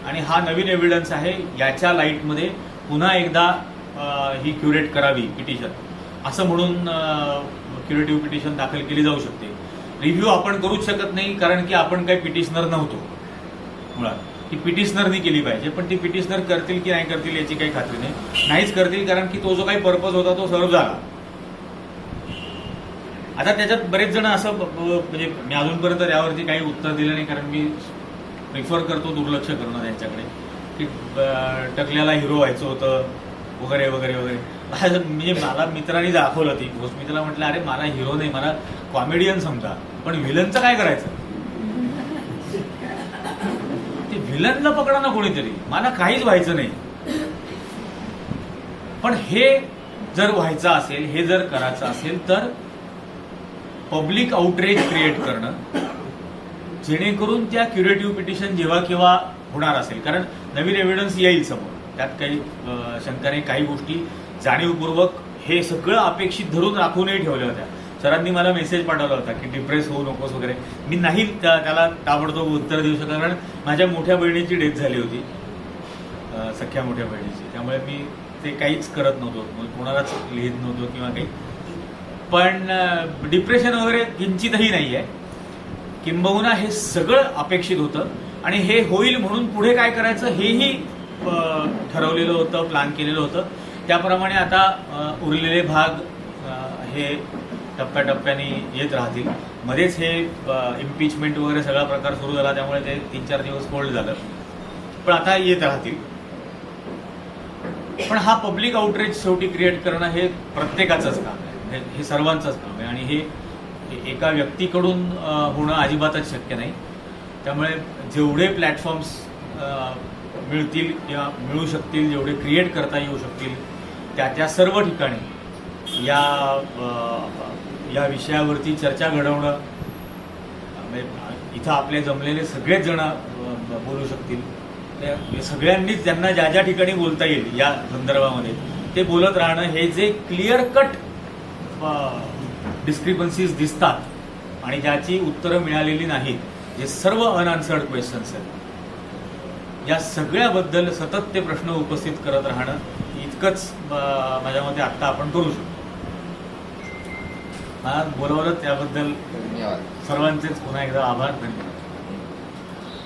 आणि हा नवीन एव्हिडन्स आहे याच्या लाईटमध्ये पुन्हा एकदा ही क्युरेट करावी पिटिशन, असं म्हणून क्युरेटिव्ह पिटिशन दाखल केली जाऊ शकते. रिव्ह्यू आपण करूच शकत नाही, कारण की आपण काही पिटिशनर नव्हतो मुळात. ती पिटिशनरनी केली पाहिजे, पण ती पिटिशनर करतील की नाही करतील याची काही खात्री नाही. नाहीच करतील, कारण की तो जो काही पर्पज होता तो सर्व झाला. आता त्याच्यात बरेच जण असं म्हणजे मी अजूनपर्यंत त्यावरती काही उत्तर दिलं नाही, कारण मी प्रिफर करतो दुर्लक्ष करणं त्यांच्याकडे, की टकल्याला हिरो व्हायचं होतं वगैरे वगैरे वगैरे. म्हणजे मला मित्रांनी दाखवलं ती पोस्ट, मी त्याला म्हटलं अरे मला हिरो नाही, मला कॉमेडियन समजा, पण व्हिलनचं काय करायचं? ते व्हिलनला पकडा ना कोणीतरी, मला काहीच व्हायचं नाही. पण हे जर व्हायचं असेल, हे जर करायचं असेल तर पब्लिक आउटरेज क्रिएट करणं, जेणेकरून त्या क्युरेटिव्ह पिटिशन जेव्हा केव्हा होणार असेल, कारण नवीन एव्हिडन्स येईल समोर, त्यात काही शंका नाही. काही गोष्टी जाणीवपूर्वक हे सगळं अपेक्षित धरून राखूनही ठेवल्या होत्या. सरांनी मला मेसेज पाठवला होता की डिप्रेस होऊ नकोस वगैरे. मी नाही त्याला ताबडतोब उत्तर देऊ शकत, कारण माझ्या मोठ्या बहिणीची डेथ झाली होती, सख्या मोठ्या बहिणीची. त्यामुळे मी ते काहीच करत नव्हतो, कोणालाच लिहित नव्हतो किंवा काही. पण डिप्रेशन वगैरे किंचितही नाही आहे, किंबहुना हे सगळं अपेक्षित होतं आणि हे होईल म्हणून पुढे काय करायचं हेही ठरवलेलं होतं, प्लॅन केलेलं होतं. त्याप्रमाणे आता उरलेले भाग हे टप्प्याटप्प्याने येत राहतील. मध्येच हे इम्पिचमेंट वगैरे सगळा प्रकार सुरू झाला, त्यामुळे ते 3-4 दिवस होल्ड झालं, पण आता येत राहतील. पण हा पब्लिक आउटरीच शेवटी क्रिएट करणं हे प्रत्येकाचंच काम आहे, हे सर्वांचंच काम आहे, आणि हे एका व्यक्तीकडून होणं अजिबातच शक्य नाही. त्यामुळे जेवढे प्लॅटफॉर्म्स मिळतील किंवा मिळू शकतील, जेवढे क्रिएट करता येऊ शकतील, त्या सर्व ठिकाणी या विषयावरती चर्चा घडवणं, इथं आपले जमलेले सगळेच जण बोलू शकतील. सगळ्यांनीच ज्यांना ज्या ज्या ठिकाणी बोलता येईल या संदर्भामध्ये ते बोलत राहणं, हे जे क्लिअर कट डिस्क्रिपन्सीज दिसतात आणि ज्याची उत्तरं मिळालेली नाहीत, जे सर्व अनआन्सर्ड क्वेश्चन्स आहेत, या सगळ्याबद्दल सतत ते प्रश्न उपस्थित करत राहणं इतकंच माझ्या मते आत्ता आपण करू शकतो. बोलवलं त्याबद्दल सर्वांचेच पुन्हा एकदा आभार. धन्यवाद.